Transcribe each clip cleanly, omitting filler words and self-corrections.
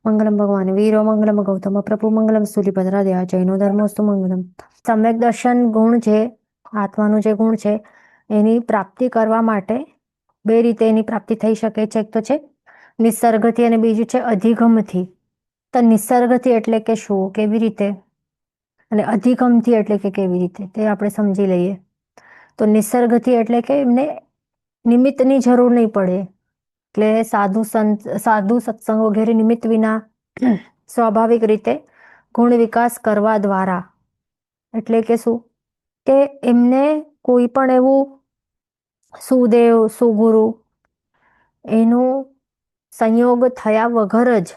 મંગલમ ભગવાન વીરો મંગલમ ગૌતમ પ્રભુ મંગલમ સૂલિભદ્રા જૈનો ધર્મોસ્તુ મંગલમ. સમ્યક દર્શન ગુણ છે, આત્માનું જે ગુણ છે એની પ્રાપ્તિ કરવા માટે બે રીતે એની પ્રાપ્તિ થઈ શકે છે. એક તો છે નિસર્ગથી અને બીજું છે અધિગમથી. તો નિસર્ગથી એટલે કે શું, કેવી રીતે, અને અધિગમથી એટલે કે કેવી રીતે, તે આપણે સમજી લઈએ. તો નિસર્ગથી એટલે કે એમને નિમિત્તની જરૂર નહીં પડે, એટલે સાધુ સંત સાધુ સત્સંગ વગેરે નિમિત્ત વિના સ્વાભાવિક રીતે ગુણ વિકાસ કરવા દ્વારા. એટલે કે શું, કે એમને કોઈ પણ એવું સુદેવ સુગુરુ એનું સંયોગ થયા વગર જ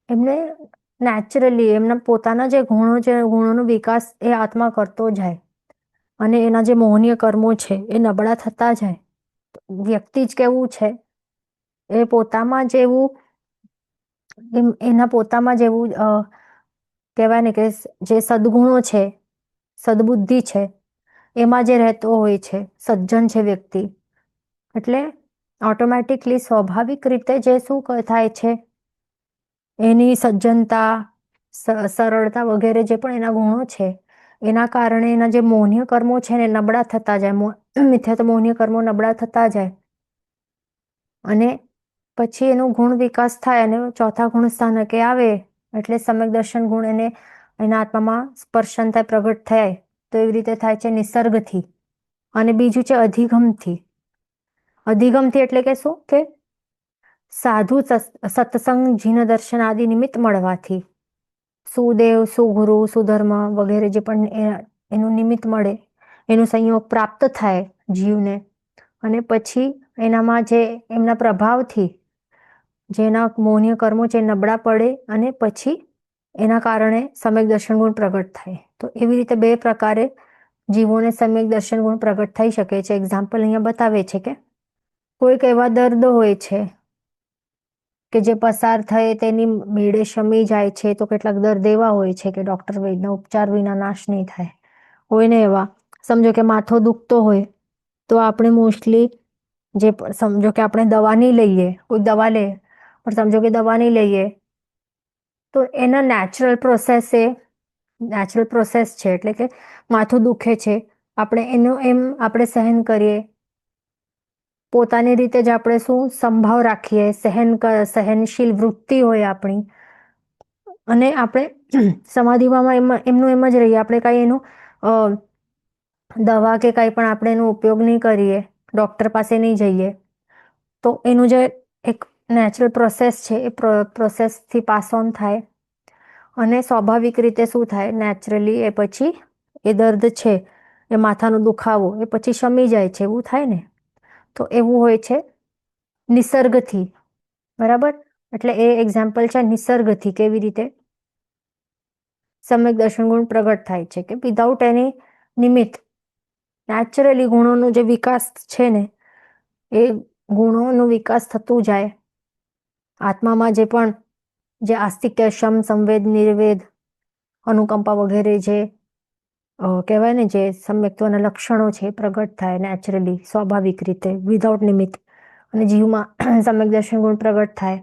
એમને નેચરલી એમના પોતાના જે ગુણો છે, ગુણોનો વિકાસ એ આત્મા કરતો જાય અને એના જે મોહનીય કર્મો છે એ નબળા થતા જાય. વ્યક્તિ જ કેવું છે, એ પોતામાં જેવું એના પોતામાં જેવું કહેવાય ને કે જે સદગુણો છે, સદબુદ્ધિ છે, એમાં જે રહેતો હોય છે, સજ્જન છે વ્યક્તિ, એટલે ઓટોમેટિકલી સ્વાભાવિક રીતે જે શું થાય છે, એની સજ્જનતા, સરળતા વગેરે જે પણ એના ગુણો છે એના કારણે એના જે મોહનીય કર્મો છે ને નબળા થતા જાય, મિથ્યાત્વ મોહનીય કર્મો નબળા થતા જાય અને પછી એનો ગુણ વિકાસ થાય અને ચોથા ગુણ સ્થાનકે આવે એટલે સમ્યક દર્શન ગુણ એને એના આત્મામાં સ્પર્શન થાય, પ્રગટ થાય. તો એવી રીતે થાય છે નિસર્ગથી. અને બીજું છે અધિગમથી. અધિગમથી એટલે કે શું, કે સાધુ સત્સંગ જીન દર્શન આદિ નિમિત્ત મળવાથી, સુદેવ સુગુરુ સુધર્મ વગેરે જે પણ એનું નિમિત્ત મળે, એનું સંયોગ પ્રાપ્ત થાય જીવને, અને પછી એનામાં જે એમના પ્રભાવથી જેના મોહનીય કર્મો છે નબળા પડે અને પછી એના કારણે સમ્યક દર્શન ગુણ પ્રગટ થાય. તો એવી રીતે બે પ્રકારે જીવોને સમ્યક દર્શન ગુણ પ્રગટ થઈ શકે છે. એક્ઝામ્પલ અહીંયા બતાવે છે કે કોઈક એવા દર્દ હોય છે કે જે પસાર થાય તેની મેળે શમી જાય છે, તો કેટલાક દર્દ એવા હોય છે કે ડૉક્ટર વૈદ્યના ઉપચાર વિના નાશ નહીં થાય. હોય ને એવા, સમજો કે માથો દુખતો હોય તો આપણે મોસ્ટલી જે સમજો કે આપણે દવા નહીં લઈએ, કોઈ દવા લે પણ સમજો કે દવા નહીં લઈએ તો એના નેચરલ પ્રોસેસ છે, એટલે કે માથું દુખે છે, આપણે એનું એમ આપણે સહન કરીએ, પોતાની રીતે જ આપણે શું સંભાવ રાખીએ, સહનશીલ વૃત્તિ હોય આપણી, અને આપણે સમાધિમાં એમનું એમ જ રહીએ, આપણે કાંઈ એનું દવા કે કાંઈ પણ આપણે એનો ઉપયોગ નહીં કરીએ, ડૉક્ટર પાસે નહીં જઈએ, તો એનું જે એક નેચરલ પ્રોસેસ છે એ પ્રોસેસથી પાસ ઓન થાય અને સ્વાભાવિક રીતે શું થાય, નેચરલી એ પછી એ દર્દ છે, એ માથાનો દુખાવો એ પછી શમી જાય છે, એવું થાય ને. તો એવું હોય છે નિસર્ગથી. બરાબર, એટલે એ એક્ઝામ્પલ છે નિસર્ગથી, કેવી રીતે સમ્યક દર્શન ગુણ પ્રગટ થાય છે, કે વિધાઉટ એની નિમિત્ત નેચરલી ગુણોનો જે વિકાસ છે ને એ ગુણોનો વિકાસ થતું જાય. આત્મામાં જે પણ જે આસ્તિક્ય, શમ, સંવેદ, નિર્વેદ, અનુકંપા વગેરે જે કહેવાય ને જે સમ્યક્ત્વના લક્ષણો છે એ પ્રગટ થાય નેચરલી, સ્વાભાવિક રીતે, વિધાઉટ નિમિત્ત. અને જીવમાં સમ્યક દર્શન ગુણ પ્રગટ થાય.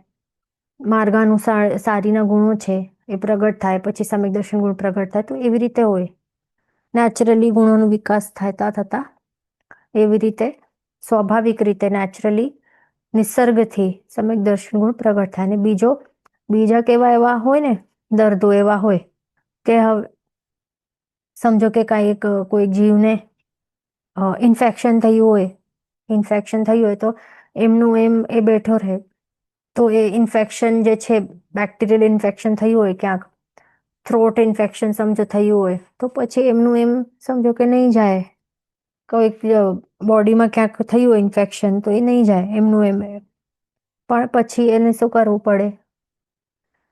માર્ગાનુસાર સારીના ગુણો છે એ પ્રગટ થાય, પછી સમ્યક દર્શન ગુણ પ્રગટ થાય. તો એવી રીતે હોય, નેચરલી ગુણોનો વિકાસ થતા થતા એવી રીતે સ્વાભાવિક રીતે નેચરલી નિસર્ગથી સમ્યક દર્શન ગુણ પ્રગટ થાય. અને બીજા કેવા એવા હોય ને દર્દો એવા હોય કે હવે સમજો કે કોઈ જીવને ઇન્ફેક્શન થયું હોય તો એમનું એમ એ બેઠો રહે, તો એ ઇન્ફેક્શન જે છે, બેક્ટેરિયલ ઇન્ફેક્શન થયું હોય, ક્યાંક થ્રોટ ઇન્ફેક્શન સમજો થયું હોય, તો પછી એમનું એમ સમજો કે નહીં જાય. કોઈક બોડીમાં ક્યાંક થયું હોય ઇન્ફેક્શન તો એ નહીં જાય એમનું એમ, પણ પછી એને શું કરવું પડે,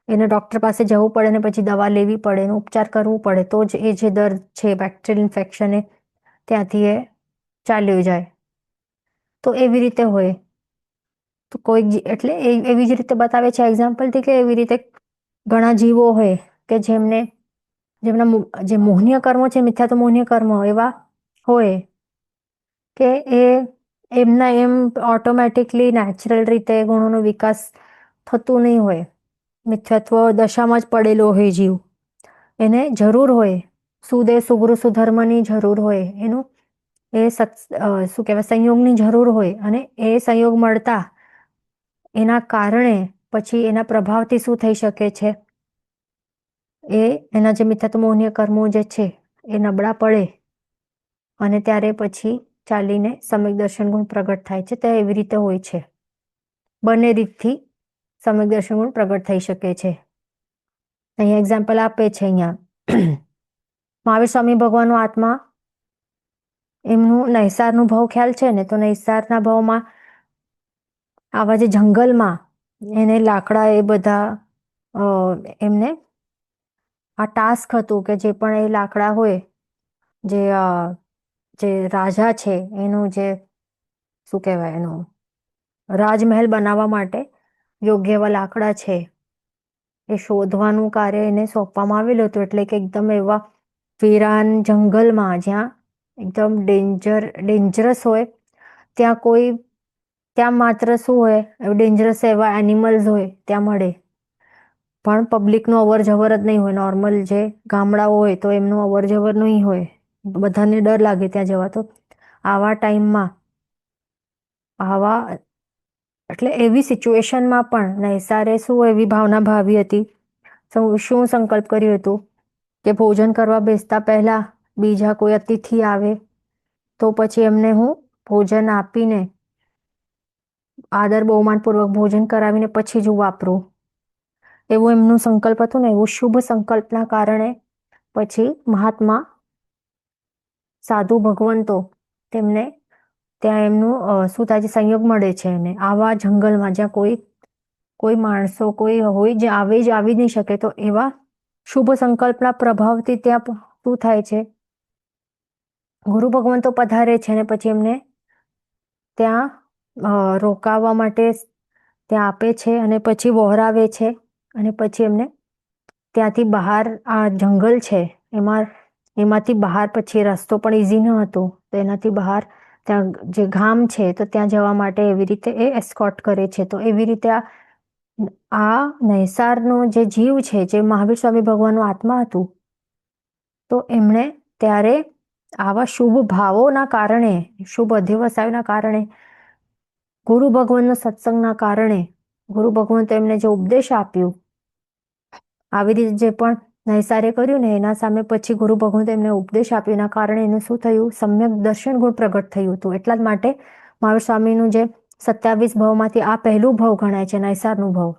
એને ડૉક્ટર પાસે જવું પડે ને પછી દવા લેવી પડે, એનો ઉપચાર કરવું પડે, તો જ એ જે દર્દ છે, બેક્ટેરિયલ ઇન્ફેક્શન એ ત્યાંથી એ ચાલ્યું જાય. તો એવી રીતે હોય. તો એટલે એવી જ રીતે બતાવે છે એક્ઝામ્પલથી, કે એવી રીતે ઘણા જીવો હોય કે જેમના જે મોહનીય કર્મો છે, મિથ્યાત્વ મોહનીય કર્મો એવા હોય કે એમના એમ ઓટોમેટિકલી નેચરલ રીતે ગુણોનો વિકાસ થતું નહીં હોય. મિથ્યત્વ દશામાં જ પડેલો હોય જીવ, એને જરૂર હોય સુદેહ સુગૃહ સુધર્મની જરૂર હોય, એનું શું કહેવાય સંયોગની જરૂર હોય, અને એ સંયોગ મળતા એના કારણે પછી એના પ્રભાવથી શું થઈ શકે છે, એના જે મિથ્યાત્વ મોહનીય કર્મો જે છે એ નબળા પડે અને ત્યારે પછી ચાલીને સમ્યક દર્શન ગુણ પ્રગટ થાય છે. તે એવી રીતે હોય છે, બંને રીતથી સમ્યક દર્શન ગુણ પ્રગટ થઈ શકે છે. અહીંયા એક્ઝામ્પલ આપે છે. અહીંયા મહાવીર સ્વામી ભગવાનનો આત્મા, એમનું નૈસારનું ભાવ ખ્યાલ છે ને, તો નૈસારના ભાવમાં આવા જે જંગલમાં એને લાકડા એ બધા એમને આ ટાસ્ક હતું કે જે પણ એ લાકડા હોય, જે રાજા છે એનું જે શું કહેવાય એનું રાજમહેલ બનાવવા માટે યોગ્ય એવા લાકડા છે એ શોધવાનું કાર્ય એને સોંપવામાં આવેલું હતું. એટલે કે એકદમ એવા વિરાન જંગલમાં જ્યાં એકદમ ડેન્જરસ હોય, ત્યાં માત્ર શું હોય, ડેન્જરસ એવા એનિમલ્સ હોય ત્યાં મળે, પણ પબ્લિકનું અવર જવર જ નહીં હોય. નોર્મલ જે ગામડાઓ હોય તો એમનું અવર જવર નહીં હોય, બધાને ડર લાગે ત્યાં જવા. તો આવા ટાઈમમાં એટલે એવી સિચ્યુએશનમાં પણ નૈસારે શું એવી ભાવના ભાવી હતી, શું સંકલ્પ કર્યું હતું કે ભોજન કરવા બેસતા પહેલા બીજા કોઈ અતિથિ આવે તો પછી એમને હું ભોજન આપીને, આદર બહુમાનપૂર્વક ભોજન કરાવીને પછી જ હું વાપરું, એવું એમનું સંકલ્પ હતું ને. એવું શુભ સંકલ્પના કારણે પછી મહાત્મા સાધુ ભગવંતો તેમને ત્યાં એમનું શું થાય છે, સંયોગ મળે છે એને આવા જંગલમાં જ્યાં કોઈ માણસો કોઈ હોય જે આવી નહીં શકે. તો એવા શુભ સંકલ્પના પ્રભાવથી ત્યાં શું થાય છે, ગુરુ ભગવંતો પધારે છે ને પછી એમને ત્યાં રોકાવા માટે ત્યાં આપે છે અને પછી વહોરાવે છે. અને પછી એમને ત્યાંથી બહાર, આ જંગલ છે એમાંથી બહાર પછી રસ્તો પણ ઇઝી ન હતો, તો એનાથી બહાર ત્યાં જે ગામ છે તો ત્યાં જવા માટે એવી રીતે એ એસ્કોર્ટ કરે છે. તો એવી રીતે આ નૈસારનો જે જીવ છે, જે મહાવીર સ્વામી ભગવાનનું આત્મા હતું, તો એમણે ત્યારે આવા શુભ ભાવોના કારણે, શુભ અધ્યવસાયના કારણે, ગુરુ ભગવાનના સત્સંગના કારણે, ગુરુ ભગવંતો એમને જે ઉપદેશ આપ્યું, આવી રીતે જે પણ નૈસારે કર્યું ને એના સામે પછી ગુરુ ભગવંતો એમને ઉપદેશ આપ્યો, એના કારણે એનું શું થયું, સમ્યક દર્શન ગુણ પ્રગટ થયું હતું. એટલા જ માટે મહાવીર સ્વામીનું જે 27 ભાવમાંથી આ પહેલું ભાવ ગણાય છે, નૈસારનું ભાવ.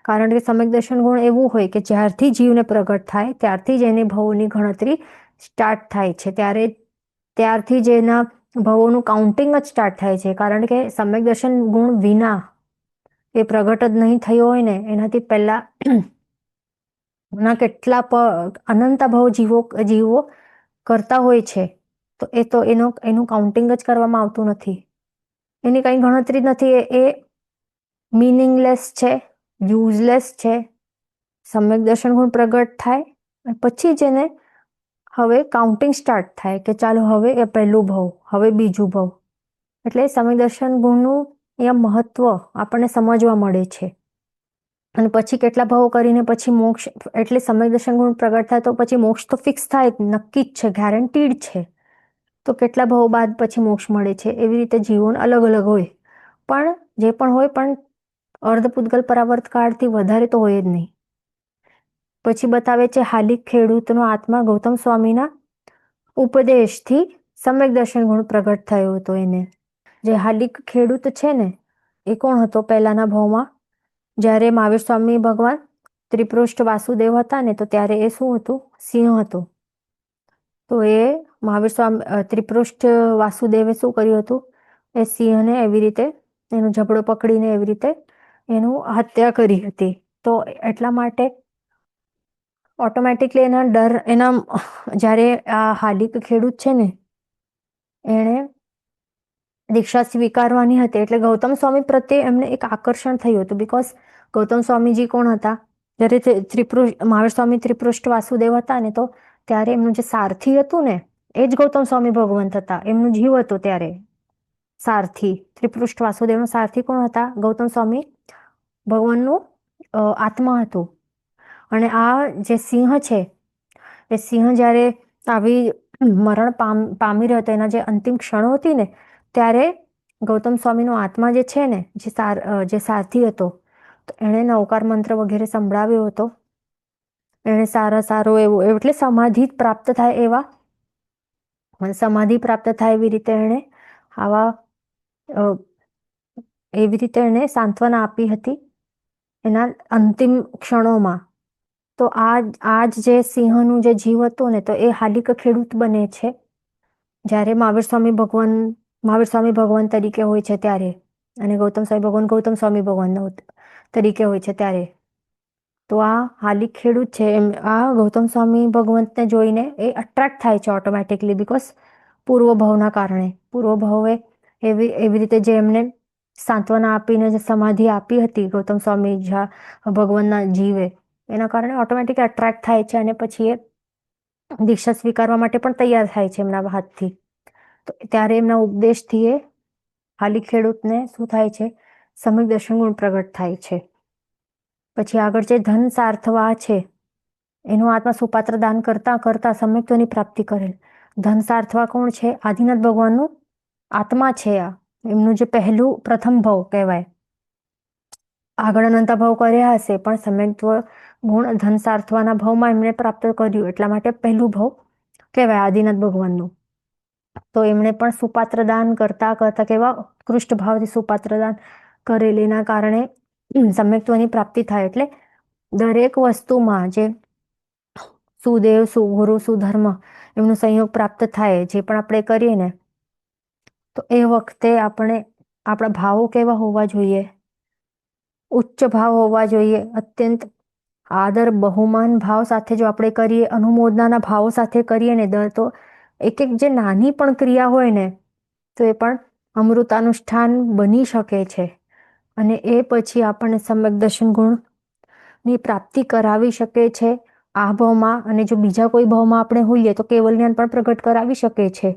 કારણ કે સમ્યક દર્શન ગુણ એવું હોય કે જ્યારથી જીવને પ્રગટ થાય ત્યારથી જ એની ભાવોની ગણતરી સ્ટાર્ટ થાય છે, ત્યારથી જ એના ભાવોનું કાઉન્ટિંગ જ સ્ટાર્ટ થાય છે. કારણ કે સમ્યક દર્શન ગુણ વિના એ પ્રગટ જ નહીં થયો હોય ને, એનાથી પહેલા ના કેટલા અનંત ભાવ જીવો કરતા હોય છે, તો એનું કાઉન્ટિંગ જ કરવામાં આવતું નથી, એની કંઈ ગણતરી જ નથી. એ મીનિંગલેસ છે, યુઝલેસ છે. સમ્યક દર્શન ગુણ પ્રગટ થાય પછી જ એને હવે કાઉન્ટિંગ સ્ટાર્ટ થાય કે ચાલો હવે એ પહેલું ભાવ, હવે બીજું ભાવ. એટલે સમ્યક દર્શન ગુણનું અહીંયા મહત્વ આપણને સમજવા મળે છે. અને પછી કેટલા ભાવો કરીને પછી મોક્ષ, એટલે સમ્યક દર્શન ગુણ પ્રગટ થાય તો પછી મોક્ષ તો ફિક્સ થાય, નક્કી જ છે, ગેરંટીડ છે. તો કેટલા ભાવો બાદ પછી મોક્ષ મળે છે. એવી રીતે જીવન અલગ અલગ હોય, પણ જે પણ હોય પણ અર્ધપૂતગલ પરાવર્ત કાળથી વધારે તો હોય જ નહીં. પછી બતાવે છે હાલિક ખેડૂતનો આત્મા ગૌતમ સ્વામીના ઉપદેશથી સમ્યક દર્શન ગુણ પ્રગટ થયો હતો. એને જે હાલિક ખેડૂત છે ને એ કોણ હતો પહેલાના ભાવમાં, જ્યારે મહાવીર સ્વામી ભગવાન ત્રિપૃષ્ઠ વાસુદેવ હતા ને, તો ત્યારે એ શું હતું, સિંહ હતો. તો એ મહાવીર સ્વામી ત્રિપૃષ્ઠ વાસુદેવે શું કર્યું હતું, એ સિંહને એવી રીતે એનો જબડો પકડીને એવી રીતે એનું હત્યા કરી હતી. તો એટલા માટે ઓટોમેટિકલી જ્યારે આ હાલિક ખેડૂત છે ને એણે દીક્ષા સ્વીકારવાની હતી, એટલે ગૌતમ સ્વામી પ્રત્યે એમને એક આકર્ષણ થયું હતું. બિકોઝ ગૌતમ સ્વામીજી કોણ હતા, જ્યારે મહાવીર સ્વામી ત્રિપૃષ્ઠ વાસુદેવ હતા ને, તો ત્યારે એમનું જે સારથી હતું ને એ જ ગૌતમ સ્વામી ભગવંત હતા. એમનું જીવ હતો ત્યારે સારથી, ત્રિપૃષ્ઠ વાસુદેવનો સારથી કોણ હતા, ગૌતમ સ્વામી ભગવાનનું આત્મા હતો. અને આ જે સિંહ છે એ સિંહ જ્યારે આવી મરણ પામી રહ્યો હતો, એના જે અંતિમ ક્ષણો હતી ને, ત્યારે ગૌતમ સ્વામીનો આત્મા જે છે ને, જે સારથી હતો, તો એણે નવકાર મંત્ર વગેરે સંભળાવ્યો હતો. એણે સારો એવો એટલે સમાધિ પ્રાપ્ત થાય એવા, સમાધિ પ્રાપ્ત થાય એવી રીતે એણે એવી રીતે એણે સાંત્વના આપી હતી એના અંતિમ ક્ષણોમાં. તો આ જે સિંહનું જે જીવ હતું ને, તો એ હાલિક ખેડૂત બને છે જ્યારે મહાવીર સ્વામી ભગવાન તરીકે હોય છે ત્યારે, અને ગૌતમ સ્વામી ભગવાન તરીકે હોય છે ત્યારે. તો આ હાલિક ખેડૂત છે, એમ આ ગૌતમ સ્વામી ભગવંતને જોઈને એ અટ્રેક્ટ થાય છે ઓટોમેટિકલી, બીકોઝ પૂર્વભાવના કારણે. પૂર્વભાવે એવી રીતે જે એમને સાંત્વના આપીને જે સમાધિ આપી હતી ગૌતમ સ્વામી ભગવાનના જીવે, એના કારણે ઓટોમેટિક એટ્રેક્ટ થાય છે અને પછી એ દીક્ષા સ્વીકારવા માટે પણ તૈયાર થાય છે એમના હાથથી. તો ત્યારે એમના ઉપદેશથી એ હાલી ખેડૂતને શું થાય છે, સમ્યક દર્શન ગુણ પ્રગટ થાય છે. પછી આગળ જે ધન સાર્થવા છે, એનું આત્મા સુપાત્ર દાન કરતા કરતા સમ્યક્ત્વની પ્રાપ્તિ કરેલ. ધન સાર્થવા કોણ છે? આદિનાથ ભગવાનનું આત્મા છે. આ એમનું જે પ્રથમ ભાવ કહેવાય. આગળ અનંતા ભાવ કર્યા હશે, પણ સમ્યક્ત્વ ગુણ ધન સાર્થવાના ભાવમાં એમણે પ્રાપ્ત કર્યું, એટલા માટે પહેલું ભાવ કહેવાય આદિનાથ ભગવાનનું. તો એમણે પણ સુપાત્ર દાન કરતા કરતા કેવા ઉત્કૃષ્ટ ભાવથી સુપાત્ર દાન કરેલીના કારણે સમ્યક્ત્વની પ્રાપ્તિ થાય. એટલે દરેક વસ્તુમાં જે સુદેવ, સુગુરુ, સુધર્મ એમનો સંયોગ પ્રાપ્ત થાય, જે પણ આપણે કરીએ ને, તો એ વખતે આપણા ભાવો કેવા હોવા જોઈએ? ઉચ્ચ ભાવ હોવા જોઈએ. અત્યંત આદર બહુમાન ભાવ સાથે જો આપણે કરીએ, અનુમોદનાના ભાવો સાથે કરીએ ને, તો એક જે નાની પણ ક્રિયા હોય ને, તો એ પણ અમૃતાનુષ્ઠાન બની શકે છે. અને એ પછી આપણને સમ્યક દર્શન ગુણની પ્રાપ્તિ કરાવી શકે છે આ ભાવમાં. અને જો બીજા કોઈ ભાવમાં આપણે હોઈએ તો કેવલ જ્ઞાન પણ પ્રગટ કરાવી શકે છે.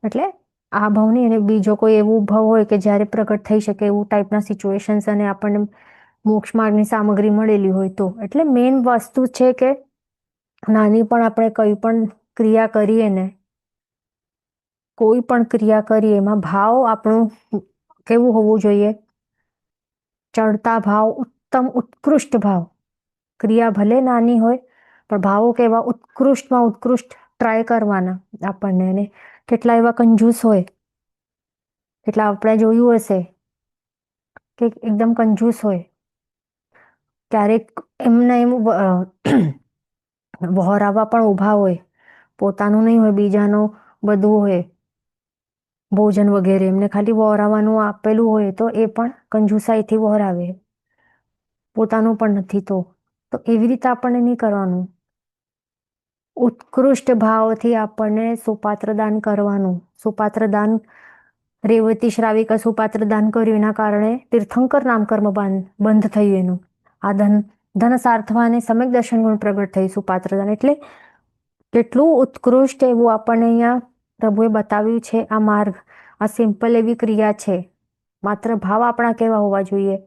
એટલે આ ભાવની અને બીજો કોઈ એવું ભાવ હોય કે જ્યારે પ્રગટ થઈ શકે એવું ટાઈપના સિચ્યુએશન્સ અને આપણને મોક્ષ માર્ગની સામગ્રી મળેલી હોય તો. એટલે મેઇન વસ્તુ છે કે નાની પણ આપણે કઈ પણ ક્રિયા કરીએ ને, કોઈ પણ ક્રિયા કરીએ એમાં ભાવ આપણું કેવું હોવું જોઈએ? ચડતા ભાવ, ઉત્તમ ઉત્કૃષ્ટ ભાવ. ક્રિયા ભલે નાની હોય પણ ભાવો કેવા ઉત્કૃષ્ટમાં ઉત્કૃષ્ટ ટ્રાય કરવાના આપણને. એને કેટલા એવા કંજૂસ હોય, કેટલા આપણે જોયું હશે કે એકદમ કંજૂસ હોય, ક્યારેક એમને એમ વહોરાવા પણ ઊભા હોય, પોતાનું નહીં હોય, બીજાનું બધું હોય, ભોજન વગેરે એમને ખાલી વહોરાવાનું આપેલું હોય તો એ પણ કંજુસાઈથી વહોરાવે, પોતાનું પણ નથી. તો એવી રીતે આપણને નહીં કરવાનું. ઉત્કૃષ્ટ ભાવથી આપણને સુપાત્ર દાન કરવાનું. સુપાત્ર દાન, રેવતી શ્રાવિકા સુપાત્ર દાન કર્યું, એના કારણે તીર્થંકર નામકર્મ બંધ થયું એનું. આ ધન સાર્થવાને સમ્યક દર્શન ગુણ પ્રગટ થયું સુપાત્ર દાન. એટલે કેટલું ઉત્કૃષ્ટ એવું આપણને અહીંયા પ્રભુએ બતાવ્યું છે આ માર્ગ. આ સિમ્પલ એવી ક્રિયા છે. માત્ર ભાવ આપણા કેવા હોવા જોઈએ?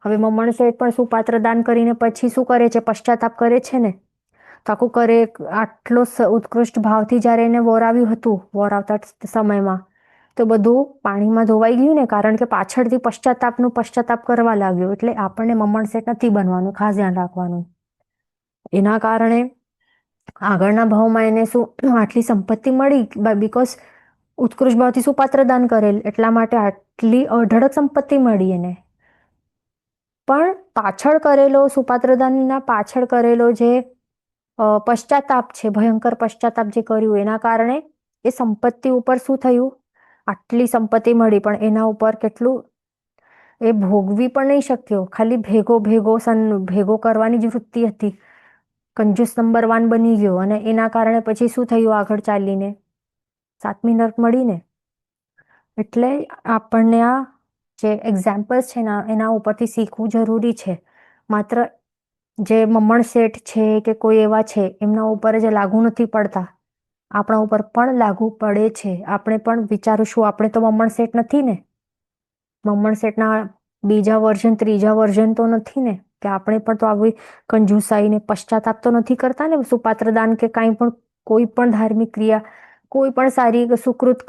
હવે મમણ શેઠ પણ સુપાત્ર દાન કરીને પછી શું કરે છે? પશ્ચાતાપ કરે છે ને. તો આખું કરે આટલો ઉત્કૃષ્ટ ભાવથી જ્યારે એને વોરાવ્યું હતું, વોરાવતા સમયમાં તો બધું પાણીમાં ધોવાઈ ગયું ને, કારણ કે પાછળથી પશ્ચાતાપ કરવા લાગ્યો. એટલે આપણને મમણ શેઠ નથી બનવાનું, ખાસ ધ્યાન રાખવાનું. એના કારણે આગળના ભાવમાં એને શું આટલી સંપત્તિ મળી, બીકોઝ ઉત્કૃષ્ટ ભાવથી સુપાત્ર દાન કરેલ, એટલા માટે આટલી અઢળક સંપત્તિ મળી એને. પણ પાછળ કરેલો સુપાત્ર દાનના પાછળ કરેલો જે પશ્ચાતાપ છે, ભયંકર પશ્ચાતાપ જે કર્યું, એના કારણે એ સંપત્તિ ઉપર શું થયું? આટલી સંપત્તિ મળી પણ એના ઉપર કેટલું એ ભોગવી પણ નહીં શક્યો. ખાલી ભેગો કરવાની જ વૃત્તિ હતી. કંજૂસ નંબર 1 બની ગયો. અને એના કારણે પછી શું થયું? આગળ ચાલીને 7મી નરક મળીને. એટલે આપણને આ જે એક્ઝામ્પલ્સ છે એના ઉપરથી શીખવું જરૂરી છે. માત્ર જે મમણ શેઠ છે કે કોઈ એવા છે એમના ઉપર જે લાગુ નથી પડતા, આપણા ઉપર પણ લાગુ પડે છે. આપણે પણ વિચારીશું, આપણે તો મમણ શેઠ નથી ને, મમણ શેઠના બીજા વર્ઝન ત્રીજા વર્ઝન તો નથી ને. કે આપણે પણ તો આવી કંજુસાઈને પશ્ચાતાપ તો નથી કરતા ને, સુપાત્ર દાન કે કાંઈ પણ, કોઈ પણ ધાર્મિક ક્રિયા, કોઈ પણ સારી સુકૃત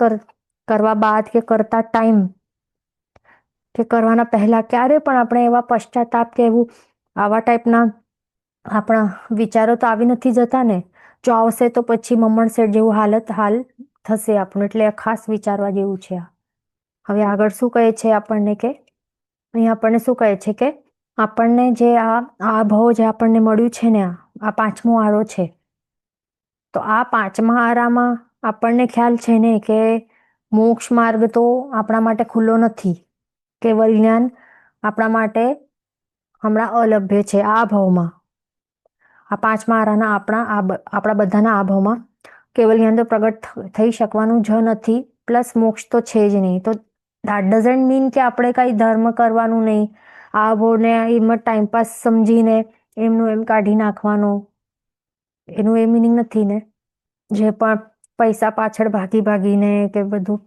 કરવા બાદ કે કરતા ટાઈમ કે કરવાના પહેલા ક્યારે પણ આપણે એવા પશ્ચાતાપ કે એવું આવા ટાઈપના આપણા વિચારો તો આવી નથી જતા ને. જો આવશે તો પછી મમણ શેઠ જેવું હાલ થશે આપણું. એટલે ખાસ વિચારવા જેવું છે આ. હવે આગળ શું કહે છે આપણને કે અહીં આપણને શું કહે છે કે આપણને જે આ ભાવ જે આપણને મળ્યું છે ને, આ પાંચમો આરો છે. તો આ પાંચમા આરામાં આપણને ખ્યાલ છે ને કે મોક્ષ માર્ગ તો આપણા માટે ખુલ્લો નથી. કેવલ જ્ઞાન આપણા માટે હમણાં અલભ્ય છે આ ભાવમાં. આ પાંચમા આરાના આપણા બધાના આ ભાવમાં કેવલ જ્ઞાન તો પ્રગટ થઈ શકવાનું જ નથી. પ્લસ મોક્ષ તો છે જ નહીં. તો દેટ ડઝન્ટ મીન કે આપણે કાંઈ ધર્મ કરવાનું નહીં. આ ભાવને એમ ટાઈમપાસ સમજીને એમનું એમ કાઢી નાખવાનું, એનું એ મિનિંગ નથી ને. જે પણ પૈસા પાછળ ભાગીને કે બધું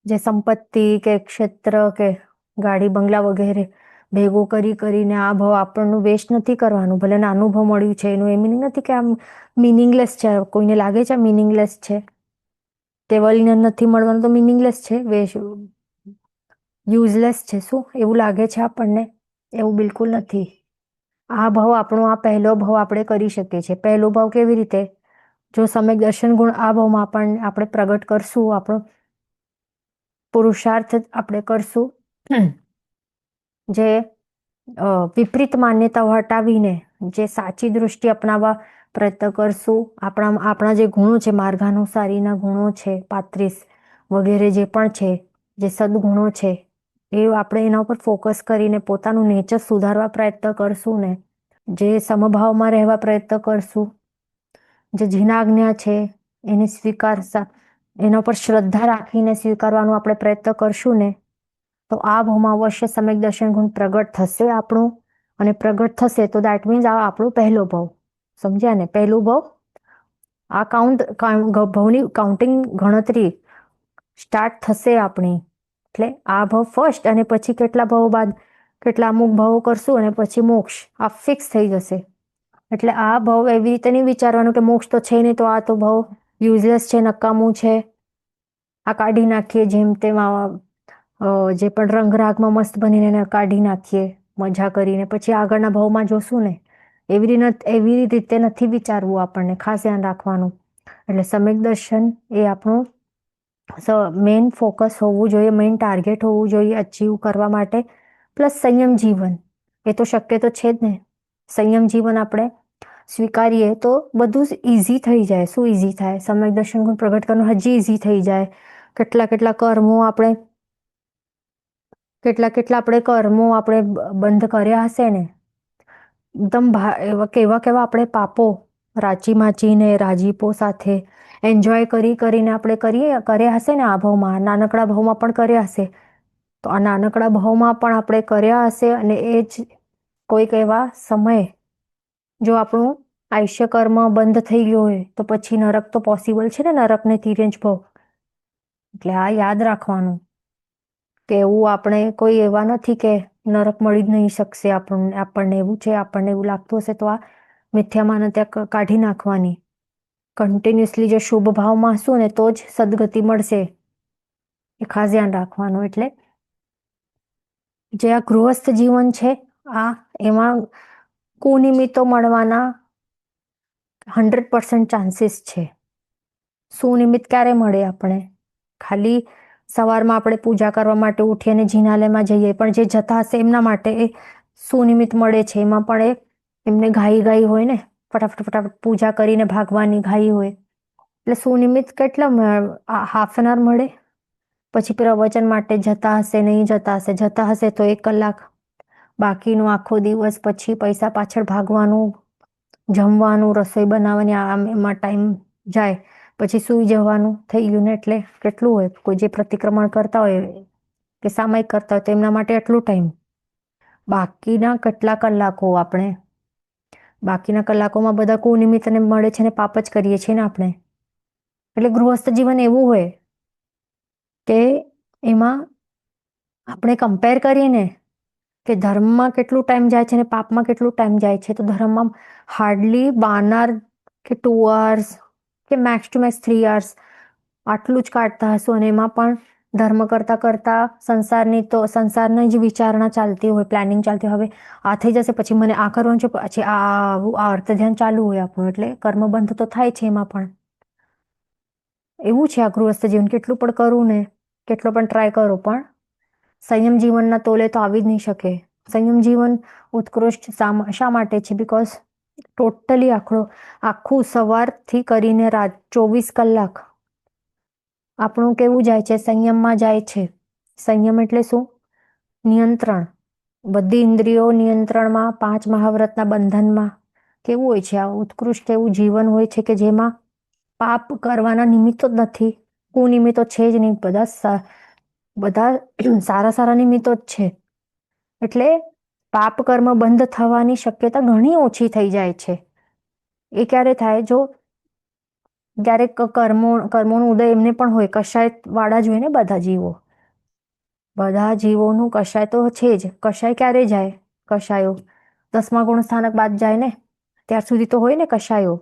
જે સંપત્તિ કે ક્ષેત્ર કે ગાડી બંગલા વગેરે ભેગું કરીને આ ભાવ આપણનું વેસ્ટ નથી કરવાનું. ભલે અનુભવ મળ્યું છે એનું એ મિનિંગ નથી કે આમ મિનિંગલેસ છે. કોઈને લાગે છે મિનિંગલેસ છે, કેવલ નથી મળવાનું તો મિનિંગલેસ છે, યુઝલેસ છે, શું એવું લાગે છે આપણને? એવું બિલકુલ નથી. આ ભાવ આપણો આ પહેલો ભાવ આપણે કરી શકીએ છીએ. પહેલો ભાવ કેવી રીતે? જો સમ્યક દર્શન ગુણ આ ભાવમાં પણ આપણે પ્રગટ કરશું, આપણો પુરુષાર્થ આપણે કરશું, જે વિપરીત માન્યતાઓ હટાવીને જે સાચી દૃષ્ટિ અપનાવવા પ્રયત્ન કરશું, આપણા જે ગુણો છે, માર્ગાનુસારીના ગુણો છે, 35 વગેરે જે પણ છે, જે સદગુણો છે, એ આપણે એના ઉપર ફોકસ કરીને પોતાનું નેચર સુધારવા પ્રયત્ન કરશું ને, જે સમભાવમાં રહેવા પ્રયત્ન કરશું, જે જીનાજ્ઞા છે એને એના પર શ્રદ્ધા રાખીને સ્વીકારવાનું આપણે પ્રયત્ન કરશું ને, તો આ ભાવમાં અવશ્ય સમ્યક દર્શન ગુણ પ્રગટ થશે આપણું. અને પ્રગટ થશે તો દેટ મીન્સ આ આપણો પહેલો ભાવ. સમજ્યા ને? પહેલું ભાવ. આ ભાવની કાઉન્ટિંગ ગણતરી સ્ટાર્ટ થશે આપણી. એટલે આ ભાવ ફર્સ્ટ અને પછી કેટલા ભાવ બાદ કેટલા અમુક ભાવો કરશું અને પછી મોક્ષ આ ફિક્સ થઈ જશે. એટલે આ ભાવ એવી રીતે નહીં વિચારવાનું કે મોક્ષ તો છે નહીં તો આ તો ભાવ યુઝલેસ છે, નકામું છે, આ કાઢી નાખીએ જેમ તેમ જે પણ રંગરાગમાં મસ્ત બનીને એને કાઢી નાખીએ મજા કરીને પછી આગળના ભાવમાં જોશું ને. એવી રીતે નથી વિચારવું. આપણને ખાસ ધ્યાન રાખવાનું. એટલે સમ્યક દર્શન એ આપણું મેઇન ફોકસ હોવું જોઈએ, મેઇન ટાર્ગેટ હોવું જોઈએ અચીવ કરવા માટે. પ્લસ સંયમ જીવન એ તો શક્ય તો છે જ ને. સંયમ જીવન આપણે સ્વીકારીએ તો બધું જ ઇઝી થઈ જાય. શું ઇઝી થાય? સમ્યક દર્શન ગુણ પ્રગટ કરવાનું હજી ઇઝી થઈ જાય. કેટલા કર્મો આપણે બંધ કર્યા હશે ને, એકદમ કેવા આપણે પાપો રાચી માચીને રાજીપો સાથે એન્જોય કરીને આપણે કર્યા હશે ને. આ ભાવમાં, નાનકડા ભાવમાં પણ કર્યા હશે. તો આ નાનકડા ભાવમાં પણ આપણે કર્યા હશે અને એ જ કોઈક એવા સમયે જો આપણું આયુષ્ય કર્મ બંધ થઈ ગયો હોય તો પછી નરક તો પોસિબલ છે ને, નરક ને તિર્યંચ ભાવ. એટલે આ યાદ રાખવાનું કે એવું આપણે કોઈ એવા નથી કે નરક મળી જ નહીં શકશે આપણને એવું છે. આપણને એવું લાગતું હશે તો આ મિથ્યા માન્યતા કાઢી નાખવાની. કન્ટિન્યુઅસલી જો શુભ ભાવમાં હશું ને તો જ સદગતિ મળશે. એ ખાસ ધ્યાન રાખવાનું. એટલે જે આ ગૃહસ્થ જીવન છે એમાં કુનિમિત્તો મળવાના 100% ચાન્સીસ છે. સુનિમિત્ત ક્યારે મળે? આપણે ખાલી સવારમાં આપણે પૂજા કરવા માટે ઉઠીએ અને જિનાલયમાં જઈએ, પણ જે જતા હશે એમના માટે એ સુનિમિત્ત મળે છે. એમાં પણ એમને ઘાઈ હોય ને, ફટાફટ પૂજા કરીને ભાગવાની ઘાઈ હોય. એટલે સુનિમિત્ત કેટલા હાફ એન આવર મળે. પછી પ્રવચન માટે જતા હશે, નહીં જતા હશે તો 1 કલાક. બાકીનો આખો દિવસ પછી પૈસા પાછળ ભાગવાનું, જમવાનું, રસોઈ બનાવવાની, એમાં ટાઈમ જાય. પછી સૂઈ જવાનું થઈ ગયું ને. એટલે કેટલું હોય? કોઈ જે પ્રતિક્રમણ કરતા હોય કે સામાયિક કરતા હોય તો એમના માટે એટલું ટાઈમ. બાકીના કલાકોમાં બધા કુનિમિત્તને મળે છે ને પાપ જ કરીએ છીએ ને આપણે. એટલે ગૃહસ્થ જીવન એવું હોય કે એમાં આપણે કમ્પેર કરીએ ને કે ધર્મમાં કેટલું ટાઈમ જાય છે અને પાપમાં કેટલું ટાઈમ જાય છે. તો ધર્મમાં હાર્ડલી 12 કે 2 hours કે મેક્સ ટુ મેક્સ 3 hours આટલું જ કાઢતા હશો, અને એમાં પણ ધર્મ કરતા કરતા સંસારની જ વિચારણા ચાલતી હોય, પ્લાનિંગ ચાલતી હોય. હવે આ થઈ જશે પછી મને આ કરવાનું છે, પછી આ અર્થ ધ્યાન ચાલુ હોય આપણું, એટલે કર્મબંધ તો થાય છે. એમાં પણ એવું છે આ ગૃહસ્થ જીવન. કેટલું પણ કરવું ને, કેટલો પણ ટ્રાય કરો, પણ સંયમ જીવનના તોલે તો આવી જ નહીં શકે. સંયમ જીવન ઉત્કૃષ્ટ શા માટે છે? બિકોઝ ટોટલી આખું સવારથી કરીને રાત 24 કલાક આપણું કેવું જાય છે? સંયમમાં જાય છે. સંયમ એટલે શું? નિયંત્રણ. બધી ઇન્દ્રિયો નિયંત્રણમાં, 5 મહાવ્રતના બંધનમાં. કેવું હોય છે આ ઉત્કૃષ્ટ એવું જીવન હોય છે કે જેમાં પાપ કરવાના નિમિત્તો જ નથી, કુનિમિત્તો છે જ નહીં. બધા સારા સારા નિમિત્તો જ છે. એટલે પાપ કર્મ બંધ થવાની શક્યતા ઘણી ઓછી થઈ જાય છે. એ ક્યારે થાય? જો ક્યારેક કર્મોનો ઉદય એમને પણ હોય, કશાય વાળા જ હોય ને બધા જીવોનું કશાય તો છે જ. કશાય ક્યારે જાય? કશાયો 10મા ગુણ સ્થાનક બાદ જાય ને, ત્યાર સુધી તો હોય ને કશાયો.